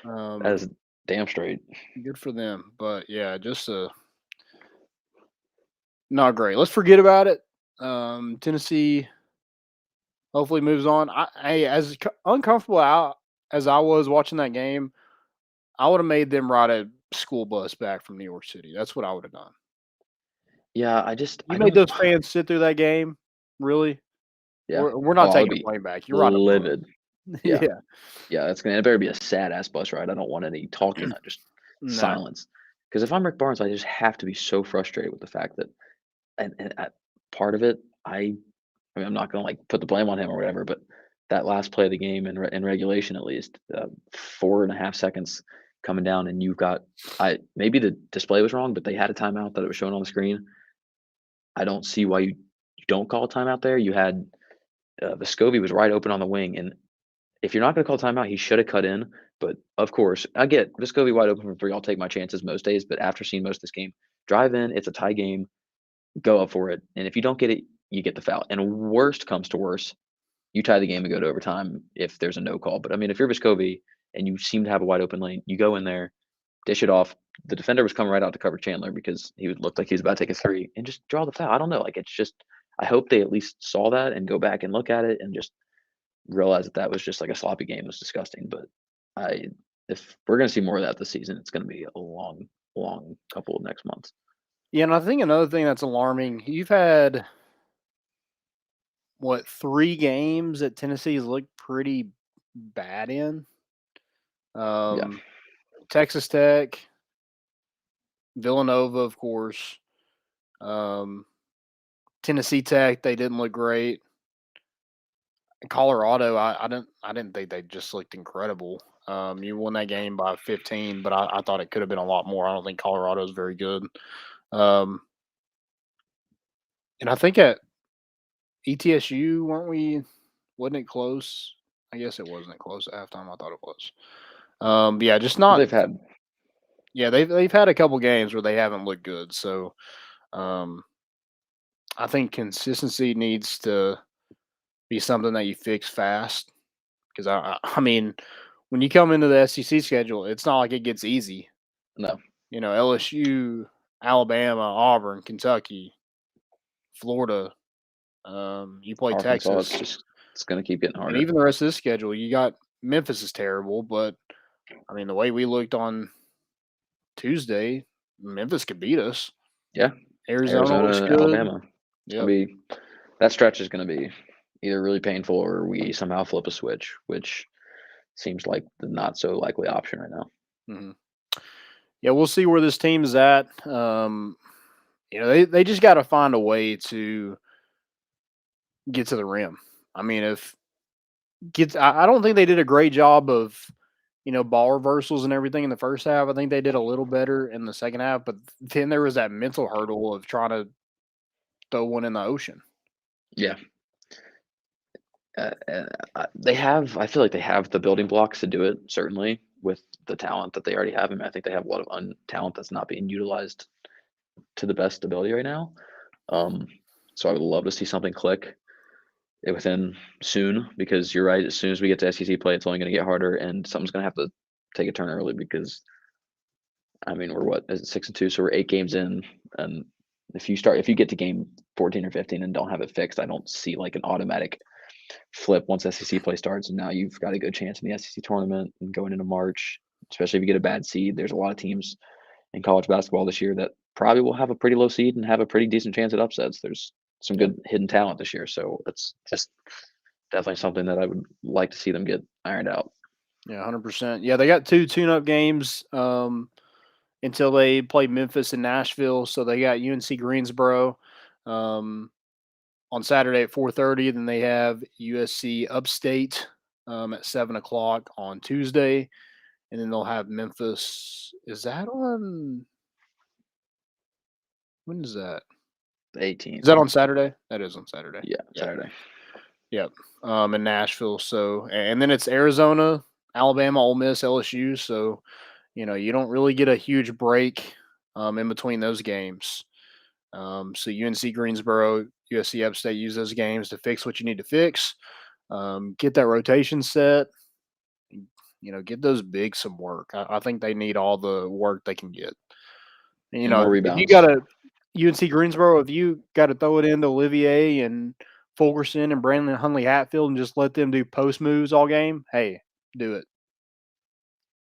That's damn straight. Good for them, but yeah, just not great. Let's forget about it. Tennessee hopefully moves on. As uncomfortable as I was watching that game, I would have made them ride a school bus back from New York City. That's what I would have done. Yeah, I made don't. those fans sit through that game, really? Yeah, We're not I would taking a be plane back. You're right. livid. Yeah. Yeah, it better be a sad ass bus ride. I don't want any talking. Just No. silence. Because if I'm Rick Barnes, I just have to be so frustrated with the fact that, and part of it, I mean, I'm not gonna like put the blame on him or whatever, but that last play of the game in regulation, at least 4.5 seconds coming down, and you've got maybe the display was wrong, but they had a timeout that it was showing on the screen. I don't see why you don't call a timeout there. You had Vescovi was wide open on the wing, and if you're not going to call timeout, he should have cut in. But of course, I get Vescovi wide open from 3. I'll take my chances most days. But after seeing most of this game, drive in. It's a tie game. Go up for it. And if you don't get it, you get the foul. And worst comes to worst, you tie the game and go to overtime if there's a no call. But I mean, if you're Vescovi and you seem to have a wide open lane, you go in there, dish it off. The defender was coming right out to cover Chandler because looked like he was about to take a 3 and just draw the foul. I don't know. Like, it's just, I hope they at least saw that and go back and look at it and just realize that was just like a sloppy game. It was disgusting. But if we're going to see more of that this season, it's going to be a long couple of next months. Yeah, and I think another thing that's alarming, you've had, 3 games that Tennessee's looked pretty bad in? Texas Tech, Villanova, of course. Tennessee Tech, they didn't look great. Colorado, I didn't think they just looked incredible. You won that game by 15, but I thought it could have been a lot more. I don't think Colorado's very good. And I think at ETSU, wasn't it close? I guess it wasn't close at halftime. I thought it was. Yeah, just not. They've had. Yeah, they've had a couple games where they haven't looked good. So, I think consistency needs to be something that you fix fast. Because I mean, when you come into the SEC schedule, it's not like it gets easy. No. You know, LSU, Alabama, Auburn, Kentucky, Florida. You play Arkansas, Texas, it's going to keep getting and harder. even the rest of this schedule. You got Memphis is terrible, but I mean, the way we looked on Tuesday, Memphis could beat us. Yeah. Arizona looks good. Alabama. It's Yep. gonna be that stretch is going to be either really painful or we somehow flip a switch, which seems like the not so likely option right now. Mm-hmm. Yeah, we'll see where this team is at. You know, they just got to find a way to get to the rim. I mean, I don't think they did a great job of, you know, ball reversals and everything in the first half. I think they did a little better in the second half, but then there was that mental hurdle of trying to throw one in the ocean. Yeah. I feel like they have the building blocks to do it, certainly, with the talent that they already have. I mean, I think they have a lot of talent that's not being utilized to the best ability right now. So I would love to see something click within soon, because you're right. As soon as we get to SEC play, it's only going to get harder, and something's going to have to take a turn early, because I mean, we're 6-2, so we're 8 games in, and if you get to game 14 or 15 and don't have it fixed, I don't see like an automatic flip once SEC play starts, and now you've got a good chance in the SEC tournament and going into March, especially if you get a bad seed. There's a lot of teams in college basketball this year that probably will have a pretty low seed and have a pretty decent chance at upsets. There's some good hidden talent this year, so it's just definitely something that I would like to see them get ironed out. Yeah, 100%. Yeah, they got 2 tune-up games until they play Memphis and Nashville. So they got UNC Greensboro on Saturday at 4:30. Then they have USC Upstate at 7 o'clock on Tuesday. And then they'll have Memphis. Is that on? When is that? The 18th. Is that on Saturday? That is on Saturday. Yeah, Saturday. Yep. In Nashville. So, and then it's Arizona, Alabama, Ole Miss, LSU. So, you know, you don't really get a huge break in between those games. So UNC Greensboro, USC Upstate use those games to fix what you need to fix. Get that rotation set. You know, get those bigs some work. I think they need all the work they can get. And, you And know, more if you rebounds. got UNC Greensboro, if you got to throw it into Olivier and Fulkerson and Brandon Hunley Hatfield and just let them do post moves all game, hey, do it.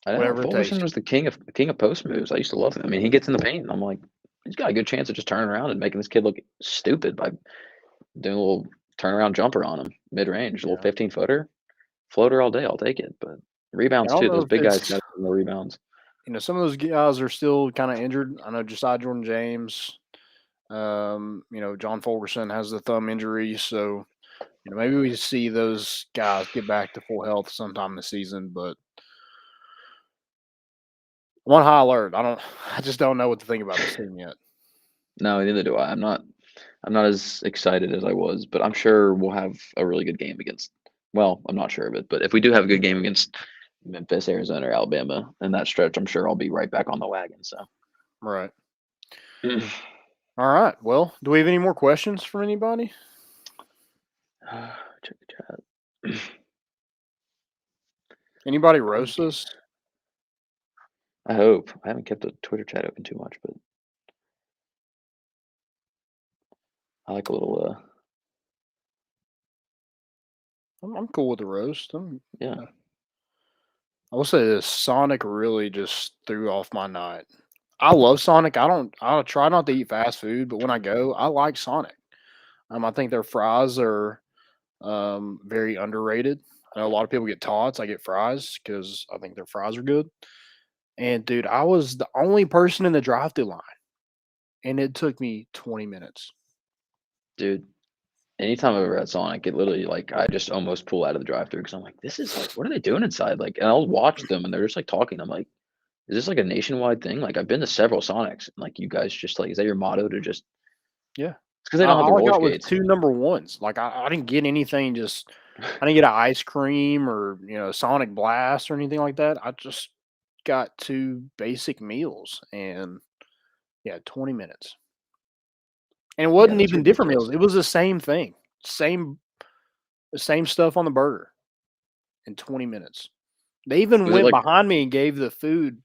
I know Whatever it takes. Fulkerson was the king of post moves. I used to love him. I mean, he gets in the paint, and I'm like, he's got a good chance of just turning around and making this kid look stupid by doing a little turnaround jumper on him mid range, a little 15-footer, floater all day. I'll take it. But rebounds too. Those big guys got more rebounds. You know, some of those guys are still kind of injured. I know Josiah Jordan James. You know, John Fulkerson has the thumb injury, so you know maybe we see those guys get back to full health sometime this season. But I'm on high alert. I just don't know what to think about this team yet. No, neither do I. I'm not as excited as I was, but I'm sure we'll have a really good game against. Well, I'm not sure of it, but if we do have a good game against Memphis, Arizona, or Alabama in that stretch, I'm sure I'll be right back on the wagon. So, right. All right. Well, do we have any more questions from anybody? Check the chat. Anybody roast us? I hope. I haven't kept the Twitter chat open too much, but I like a little. I'm cool with the roast. Yeah. I will say this: Sonic really just threw off my night. I love Sonic. I try not to eat fast food, but when I go, I like Sonic. I think their fries are very underrated. I know a lot of people get tots. I get fries because I think their fries are good. And dude, I was the only person in the drive-thru line, and it took me 20 minutes. Dude, anytime I've ever had Sonic, it literally like I just almost pull out of the drive-thru because I'm like, this is like, what are they doing inside? Like, and I'll watch them and they're just like talking. I'm like, is this like a nationwide thing? Like, I've been to several Sonics, and like, you guys just like, is that your motto to just? Yeah, it's because they don't have the all I got roller was skates. 2 number ones. Like I didn't get anything. I didn't get an ice cream or Sonic Blast or anything like that. I just got 2 basic meals, and 20 minutes. And it wasn't even different meals. It was the same thing. The same stuff on the burger in 20 minutes. They even Was it went like behind me and gave the food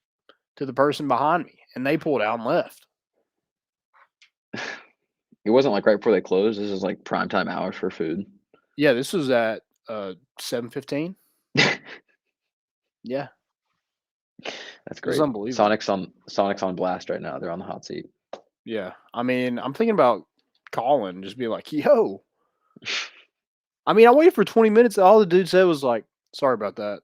to the person behind me, and they pulled out and left. it wasn't like right before they closed? This is like prime time hours for food. Yeah, this was at 7:15. Yeah, That's it was great. unbelievable. Sonic's on blast right now. They're on the hot seat. Yeah, I mean, I'm thinking about calling, just be like, "Yo." I mean, I waited for 20 minutes. All the dude said was like, "Sorry about that.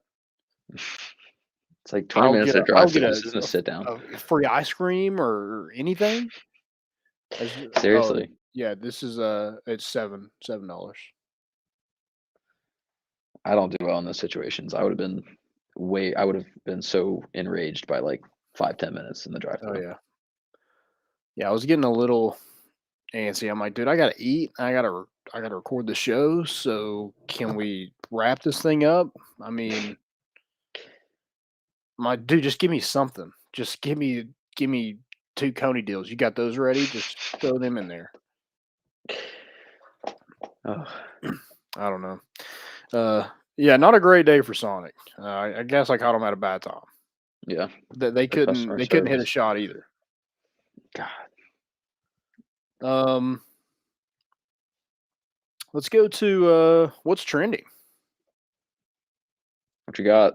It's like 20 minutes to I'll drive get through. This isn't a sit down. a free ice cream or anything." Oh, Seriously. yeah, this is it's $7. I don't do well in those situations. I would have been so enraged by like 5-10 minutes in the drive Oh through. yeah, yeah. I was getting a little antsy. I'm like, dude, I gotta eat. I gotta record the show. So can we wrap this thing up? I mean, my dude, just give me something. Just give me 2 Coney deals. You got those ready? Just throw them in there. Oh, I don't know. Yeah, not a great day for Sonic. I guess I caught him at a bad time. yeah. They The couldn't customer they couldn't hit a service. shot either. God. Let's go to what's trending. What you got?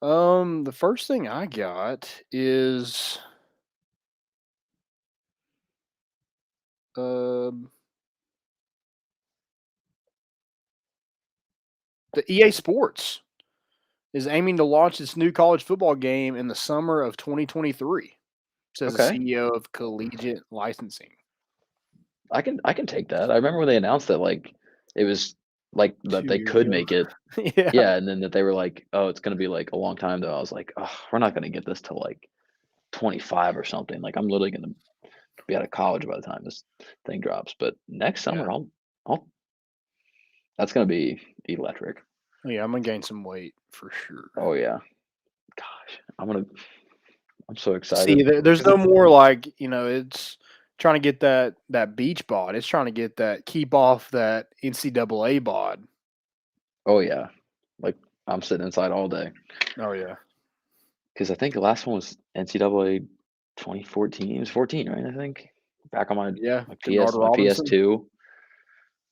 The first thing I got is um the EA Sports is aiming to launch its new college football game in the summer of 2023, says the Okay. CEO of Collegiate Licensing. I can take that. I remember when they announced that like it was like that 2 they years could ago. make it. Yeah. Yeah, and then that they were like, oh, it's gonna be like a long time though. I was like, oh, we're not gonna get this till like 25 or something. Like I'm literally gonna be out of college by the time this thing drops. But next summer, Yeah. I'll that's gonna be electric. Oh, yeah, I'm gonna gain some weight for sure. Oh yeah, gosh, I'm so See, excited. there's no more like, it's trying to get that beach bod. It's trying to get that keep off that NCAA bod. Oh yeah, like I'm sitting inside all day Oh yeah. because I think the last one was NCAA 2014. It was 14, right? I think back on Yeah. my Denard my Robinson. PS2.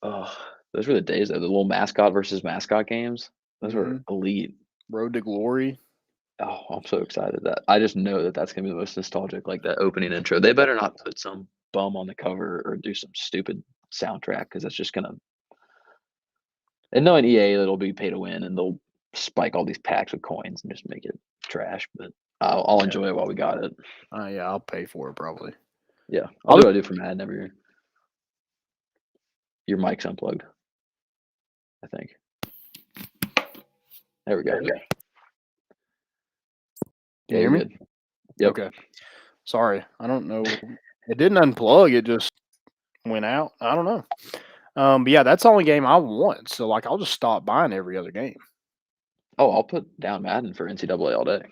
Oh, those were the days though. The little mascot versus mascot games. Those were Mhm. elite. Road to Glory. Oh, I'm so excited that I just know that that's gonna be the most nostalgic, like that opening intro. They better not put some bum on the cover or do some stupid soundtrack because that's just gonna. And knowing EA, it'll be pay to win, and they'll spike all these packs with coins and just make it trash. But I'll Yeah. enjoy it while we got it. Yeah, I'll pay for it probably. Yeah, I'll I'll do what I do for Madden every year. Your mic's unplugged, I think. There we go. Can you Yeah, hear you're me? good. Yep. Okay. Sorry. I don't know. It didn't unplug. It just went out. I don't know. But yeah, that's the only game I want. So like, I'll just stop buying every other game. Oh, I'll put down Madden for NCAA all day.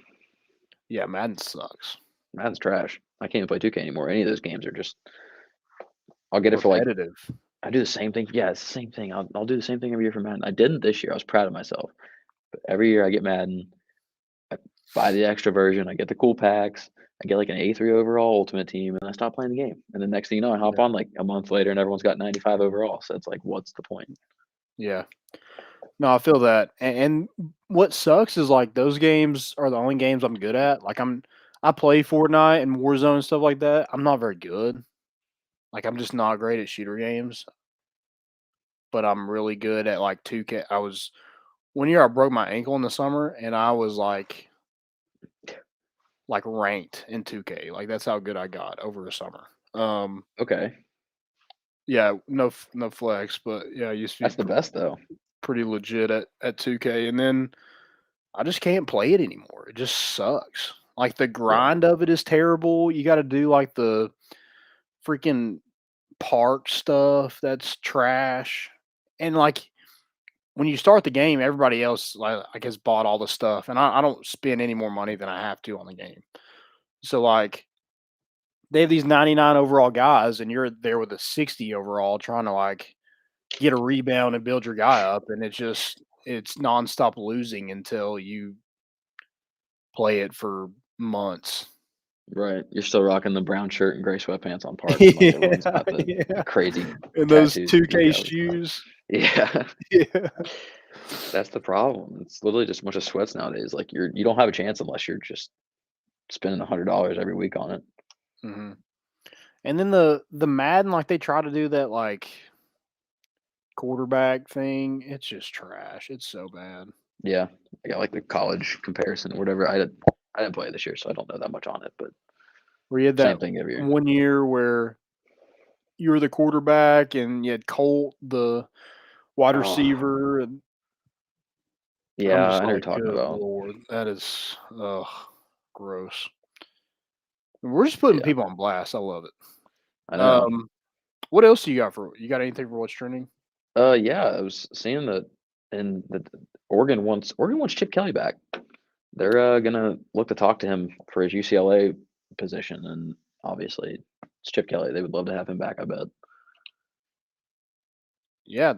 Yeah, Madden sucks. Madden's trash. I can't even play 2K anymore. Any of those games are just. I'll get it for like. Repetitive. I do the same thing. Yeah, it's the same thing. I'll do the same thing every year for Madden. I didn't this year. I was proud of myself. But every year I get Madden. I buy the extra version. I get the cool packs. I get like an 83 overall ultimate team, and I stop playing the game. And the next thing you know, I hop Yeah. on like a month later, and everyone's got 95 overall. So it's like, what's the point? Yeah. No, I feel that. And what sucks is like those games are the only games I'm good at. Like I play Fortnite and Warzone and stuff like that. I'm not very good. Like I'm just not great at shooter games. But I'm really good at like 2K. One year I broke my ankle in the summer and I was like ranked in 2K. Like that's how good I got over the summer. Okay, Yeah, no flex, but yeah, I used to that's be the best though. pretty legit at 2K, and then I just can't play it anymore. It just sucks. Like the Yeah, grind of it is terrible. You got to do like the freaking park stuff that's trash, and like when you start the game, everybody else like I guess bought all the stuff, and I don't spend any more money than I have to on the game. So like they have these 99 overall guys, and you're there with a 60 overall trying to like get a rebound and build your guy up, and it's just it's nonstop losing until you play it for months. Right. You're still rocking the brown shirt and gray sweatpants on parks, and like everyone's got the Yeah. crazy And those tattoos. 2K shoes. Yeah. Yeah. That's the problem. It's literally just a bunch of sweats nowadays. Like you don't have a chance unless you're just spending $100 every week on it. Hmm. And then the Madden, like they try to do that like quarterback thing. It's just trash. It's so bad. Yeah. I got like the college comparison or whatever. I didn't play this year, so I don't know that much on it, but Where you had same that thing every year. one year where you were the quarterback and you had Colt, the wide Oh. receiver, and I'm Yeah, just I know what you're like, talking good about. Lord, that is gross. We're just putting Yeah. people on blast. I love it. I know. What else do you got anything for what's trending? Yeah, I was seeing that in the Oregon wants Chip Kelly back. They're gonna look to talk to him for his UCLA position, and obviously it's Chip Kelly. They would love to have him back, I bet. Yeah,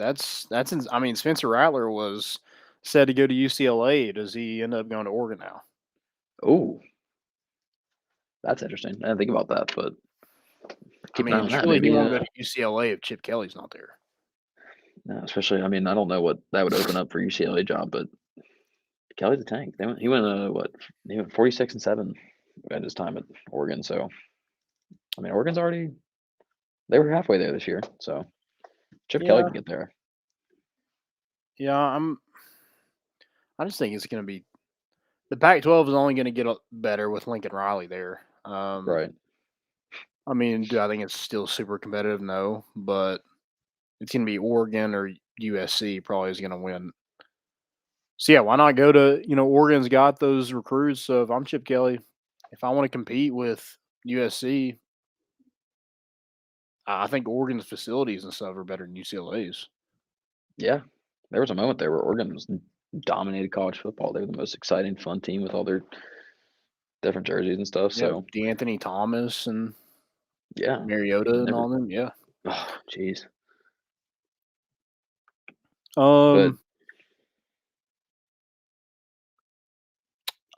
I mean, Spencer Rattler was said to go to UCLA. Does he end up going to Oregon now? Oh, that's interesting. I didn't think about that, but I keep an eye mean, on that. surely he Maybe, won't go to UCLA if Chip Kelly's not there. especially, I mean, I don't know what that would open up for UCLA job, but Kelly's a tank. He went he went 46-7 at his time at Oregon. So, I mean, Oregon's already they were halfway there this year. So, Chip Kelly Yeah, can get there. yeah. I just think it's going to be the Pac-12 is only going to get better with Lincoln Riley there. Right. I mean, do I think it's still super competitive? No, but it's going to be Oregon or USC probably is going to win. So yeah, why not go to Oregon's got those recruits. So if I'm Chip Kelly, if I want to compete with USC, I think Oregon's facilities and stuff are better than UCLA's. Yeah. There was a moment there where Oregon was dominated college football. They were the most exciting, fun team with all their different jerseys and stuff. Yeah, So, D'Anthony Thomas and yeah. Mariota and Never. all them. Yeah. Oh, jeez. Um,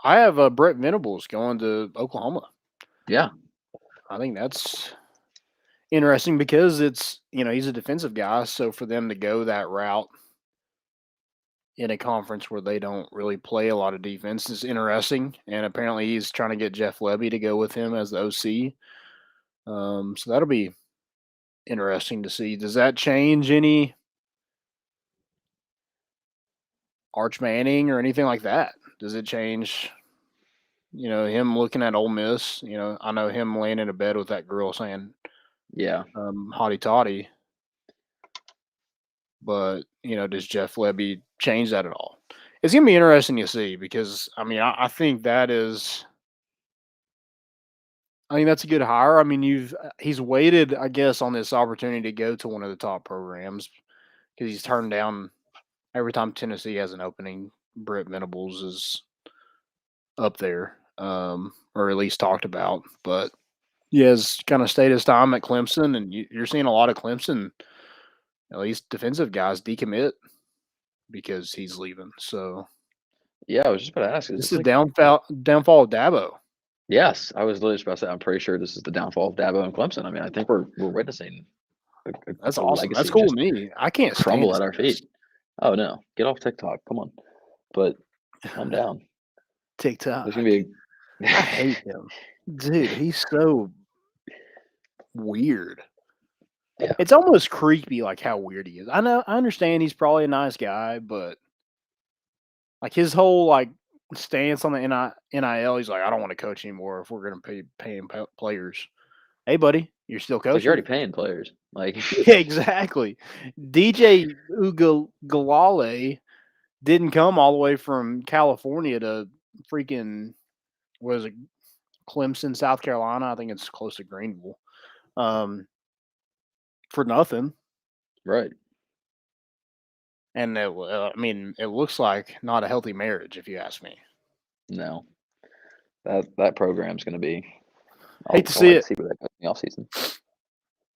I have Brett Venables going to Oklahoma. Yeah. I think that's interesting because it's he's a defensive guy, so for them to go that route in a conference where they don't really play a lot of defense is interesting. And apparently he's trying to get Jeff Lebby to go with him as the OC. So that'll be interesting to see. Does that change any Arch Manning or anything like that? Does it change, him looking at Ole Miss? I know him laying in a bed with that girl saying, Yeah. hotty toddy. But, does Jeff Lebby change that at all? It's going to be interesting to see because, I mean, I think that's a good hire. I mean, he's waited, I guess, on this opportunity to go to one of the top programs because he's turned down every time Tennessee has an opening. Brett Venables is up there, or at least talked about. But he has kind of stayed his time at Clemson, and you're seeing a lot of Clemson, at least defensive guys, decommit because he's leaving. So Yeah, I was just about to ask. this is downfall of Dabo. Yes, I was literally just about to say. I'm pretty sure this is the downfall of Dabo and Clemson. I mean, I think we're witnessing That's a awesome. That's legacy cool just to me. I can't crumble stand at our this. feet. Oh no, get off TikTok. Come on, but calm down. TikTok. There's gonna be. I hate him, dude. He's so weird. Yeah. It's almost creepy, like how weird he is. I understand he's probably a nice guy, but like his whole stance on the NIL, he's like, I don't want to coach anymore if we're going to pay players. Hey, buddy, you're still Like coaching. you're already paying players. Like Yeah, exactly. DJ Ugalale didn't come all the way from California to freaking what is it, Clemson, South Carolina. I think it's close to Greenville. For nothing. right. And I mean, it looks like not a healthy marriage, if you ask me. No, that program's gonna be. Hate to see it. See where that goes in the off season.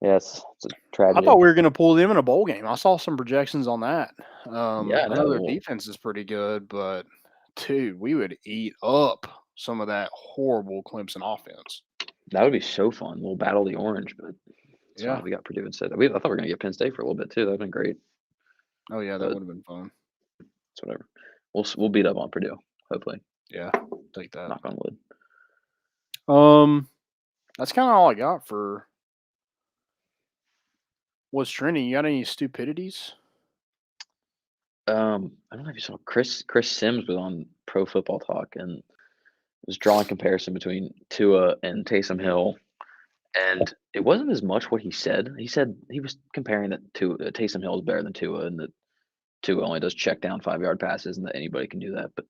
Yeah, it's a I tragedy. thought we were going to pull them in a bowl game. I saw some projections on that. Yeah, I know their no, defense is pretty good, but dude, we would eat up some of that horrible Clemson offense. that would be so fun. We'll battle the orange, but it's Yeah. fine. We got Purdue instead. I thought we were gonna get Penn State for a little bit too. That'd been great. Oh yeah, that But would have been fun. it's whatever. We'll beat up on Purdue. Hopefully, Yeah, take that. knock on wood. That's kind of all I got for what's trending. You got any stupidities? I don't know if you saw Chris Sims was on Pro Football Talk and was drawing comparison between Tua and Taysom Hill, and it wasn't as much what he said. He said he was comparing that Taysom Hill is better than Tua, and that Tua only does check down 5-yard passes, and that anybody can do that. But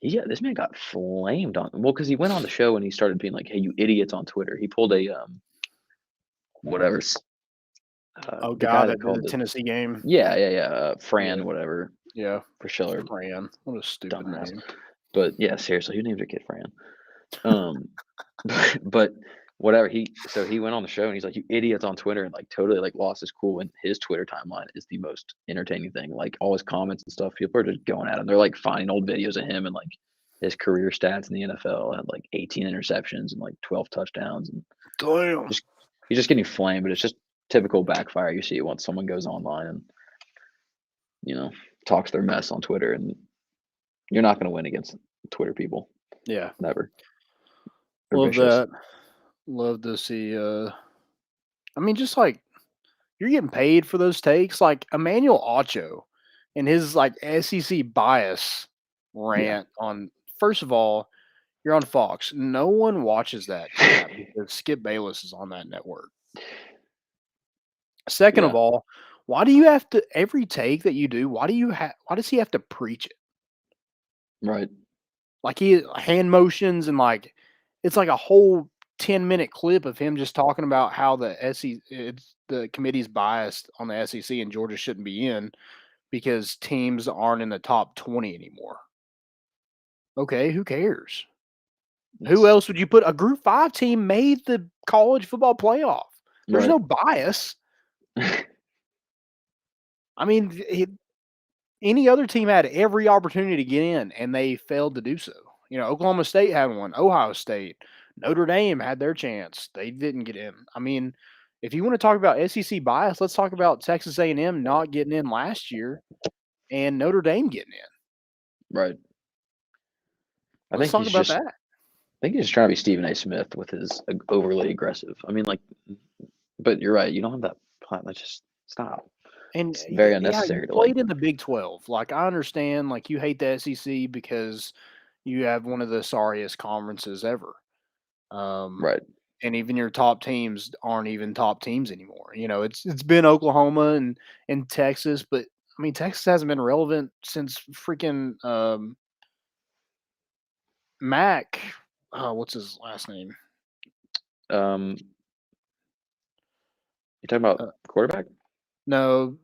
this man got flamed on because he went on the show and he started being like, "Hey, you idiots on Twitter." He pulled a whatever. Oh The guy God, that called the Tennessee game. Yeah. Fran, Yeah. whatever. Yeah, For Schiller. Fran. What a stupid Dumbass. name. But yeah, seriously, who named your kid Fran? But whatever. So he went on the show and he's like, "You idiots on Twitter," and like totally like lost his cool. And his Twitter timeline is the most entertaining thing. Like all his comments and stuff, people are just going at him. They're like finding old videos of him and like his career stats in the NFL and like 18 interceptions and like 12 touchdowns, and Damn. he's just getting flamed. But it's just typical backfire. You see it once someone goes online and talks their mess on Twitter, and you're not going to win against Twitter people. Yeah. Never. They're Love vicious. that. Love to see. I mean, just like you're getting paid for those takes, like Emmanuel Ocho and his like SEC bias rant on. First of all, you're on Fox. No one watches that crap because Skip Bayless is on that network. Second of all, why do you have to every take that you do? Why does he have to preach it? Right. Like he hand motions and like it's like a whole 10-minute clip of him just talking about how the committee's biased on the SEC and Georgia shouldn't be in because teams aren't in the top 20 anymore. Okay, who cares? Who else would you put? A Group 5 team made the college football playoff. There's no bias. I mean, any other team had every opportunity to get in, and they failed to do so. Oklahoma State had one. Ohio State. Notre Dame had their chance. They didn't get in. I mean, if you want to talk about SEC bias, let's talk about Texas A&M not getting in last year and Notre Dame getting in. Right. Let's talk about that. I think he's just trying to be Stephen A. Smith with his overly aggressive. I mean, but you're right. You don't have that plan. Let's just stop. And it's very unnecessary. You played in the Big 12. Like, I understand, like, you hate the SEC because you have one of the sorriest conferences ever. Right. And even your top teams aren't even top teams anymore. It's been Oklahoma and Texas, but I mean Texas hasn't been relevant since freaking Mac. What's his last name? You talking about quarterback? No.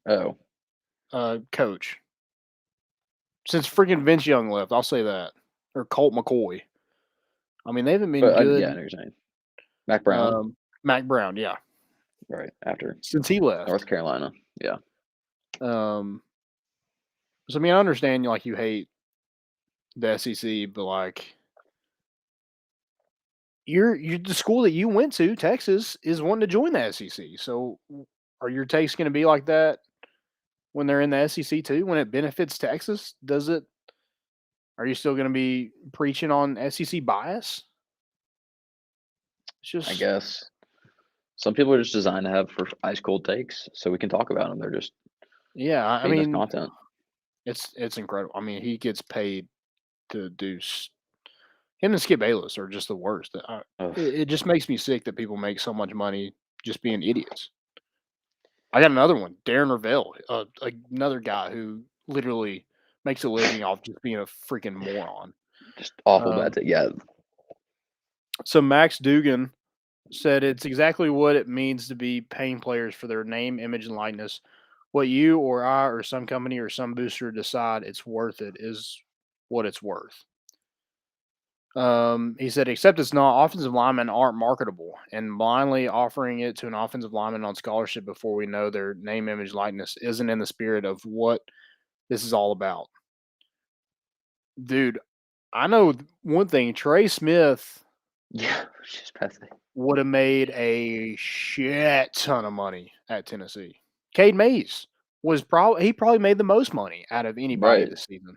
Oh. Coach. Since freaking Vince Young left, I'll say that. Or Colt McCoy. I mean, they haven't been good. Yeah, I know you're saying. Mac Brown. Mac Brown, yeah. Right, after. Since he left. North Carolina, yeah. So, I mean, I understand, like, you hate the SEC, but, like, you're the school that you went to, Texas, is wanting to join the SEC. So, are your takes going to be like that when they're in the SEC too? When it benefits Texas, does it? Are you still going to be preaching on SEC bias? It's just, I guess some people are just designed to have for ice cold takes, so we can talk about them. They're just I mean, content. It's incredible. I mean, he gets paid to do. Him and Skip Bayless are just the worst. It just makes me sick that people make so much money just being idiots. I got another one, Darren Ravel, another guy who literally makes a living off just being a freaking moron. Just awful bad take. Yeah. So Max Dugan said it's exactly what it means to be paying players for their name, image, and likeness. What you or I or some company or some booster decide it's worth it is what it's worth. He said, except it's not, offensive linemen aren't marketable, and blindly offering it to an offensive lineman on scholarship before we know their name, image, likeness isn't in the spirit of what this is all about. Dude, I know one thing. Trey Smith Yeah, just pathetic. would have made a shit ton of money at Tennessee. Cade Mays was probably made the most money out of anybody Right. this season.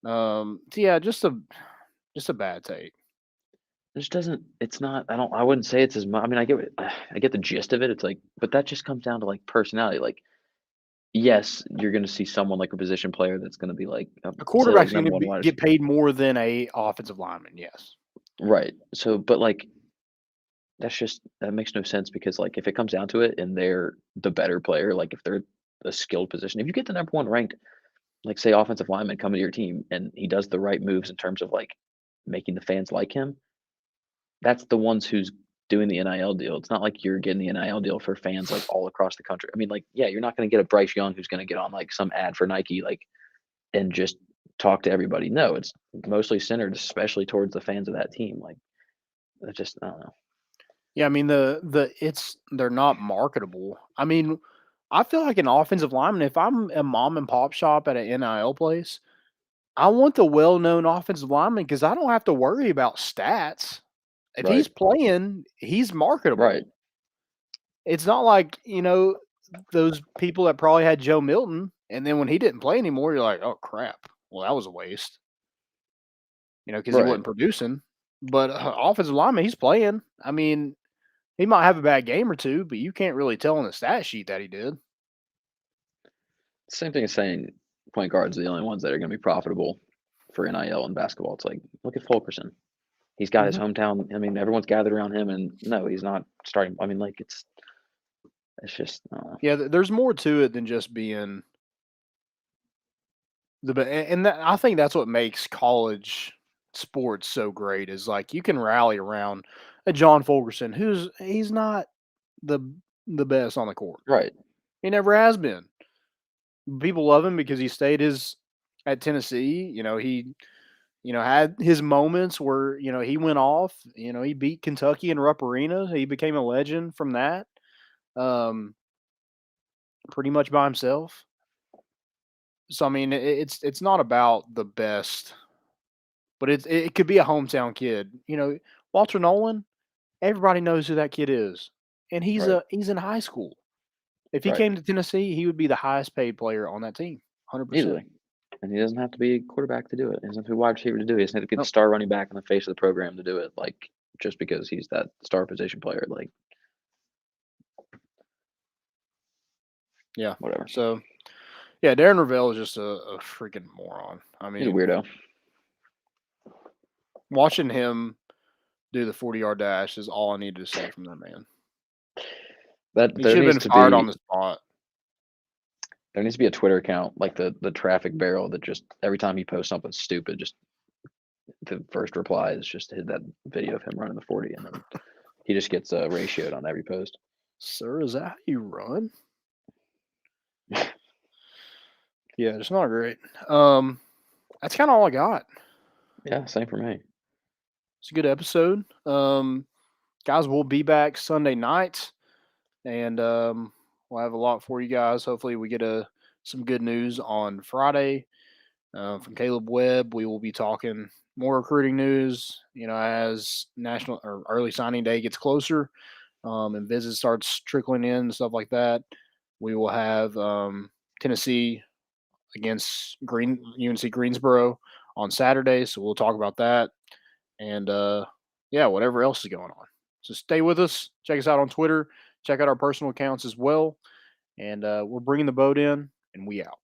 So yeah, just a bad take. It just doesn't. It's not. I wouldn't say it's as much. I mean, I get the gist of it. It's like, but that just comes down to like personality. Like, yes, you're going to see someone like a position player that's going to be like A say quarterback's like going number to one. get paid more than a offensive lineman. Yes. Right. So, but like, that makes no sense because like if it comes down to it and they're the better player, like if they're a skilled position, if you get the number one ranked, like say offensive lineman coming to your team and he does the right moves in terms of like making the fans like him, that's the ones who's doing the NIL deal. It's not like you're getting the NIL deal for fans like all across the country. I mean, like, yeah, you're not going to get a Bryce Young who's going to get on like some ad for Nike, like, and just talk to everybody. No, it's mostly centered, especially towards the fans of that team. Like, I don't know. Yeah, I mean they're not marketable. I mean, I feel like an offensive lineman, if I'm a mom and pop shop at an NIL place, I want the well-known offensive lineman because I don't have to worry about stats. If Right. he's playing, he's marketable. Right. It's not like, those people that probably had Joe Milton, and then when he didn't play anymore, you're like, oh crap. Well, that was a waste. Because he Right. wasn't producing. But offensive lineman, he's playing. I mean, he might have a bad game or two, but you can't really tell on the stat sheet that he did. Same thing as saying point guards are the only ones that are going to be profitable for NIL and basketball. It's like, look at Fulkerson. He's got his hometown. I mean, everyone's gathered around him, and no, he's not starting. I mean, like it's just, I don't know. Yeah, there's more to it than just being I think that's what makes college sports so great is like you can rally around a John Fulkerson he's not the best on the court. Right. He never has been. People love him because he stayed at Tennessee. He had his moments where he went off. He beat Kentucky in Rupp Arena. He became a legend from that. Pretty much by himself. So I mean, it's not about the best, but it could be a hometown kid. Walter Nolan. Everybody knows who that kid is, and he's Right. he's in high school. If he Right. came to Tennessee, he would be the highest paid player on that team, 100%. Easily. And he doesn't have to be a quarterback to do it. He doesn't have to be a wide receiver to do it. He doesn't have to be the star running back in the face of the program to do it. Like, just because he's that star position player, like, Yeah. whatever. So, yeah, Darren Ravel is just a freaking moron. I He's a mean, weirdo. watching him do the 40-yard dash is all I needed to say from that man. He should have been fired on the spot. There needs to be a Twitter account, like the traffic barrel, that just every time he posts something stupid, just the first reply is just hit that video of him running the 40, and then he just gets ratioed on every post. Sir, is that how you run? Yeah, it's not great. That's kind of all I got. Yeah, same for me. It's a good episode. Guys, we'll be back Sunday night, and we'll have a lot for you guys. Hopefully, we get some good news on Friday from Caleb Webb. We will be talking more recruiting news, as national or early signing day gets closer, and visits starts trickling in and stuff like that. We will have Tennessee against UNC Greensboro on Saturday, so we'll talk about that. And whatever else is going on. So stay with us. Check us out on Twitter. Check out our personal accounts as well. And we're bringing the boat in, and we out.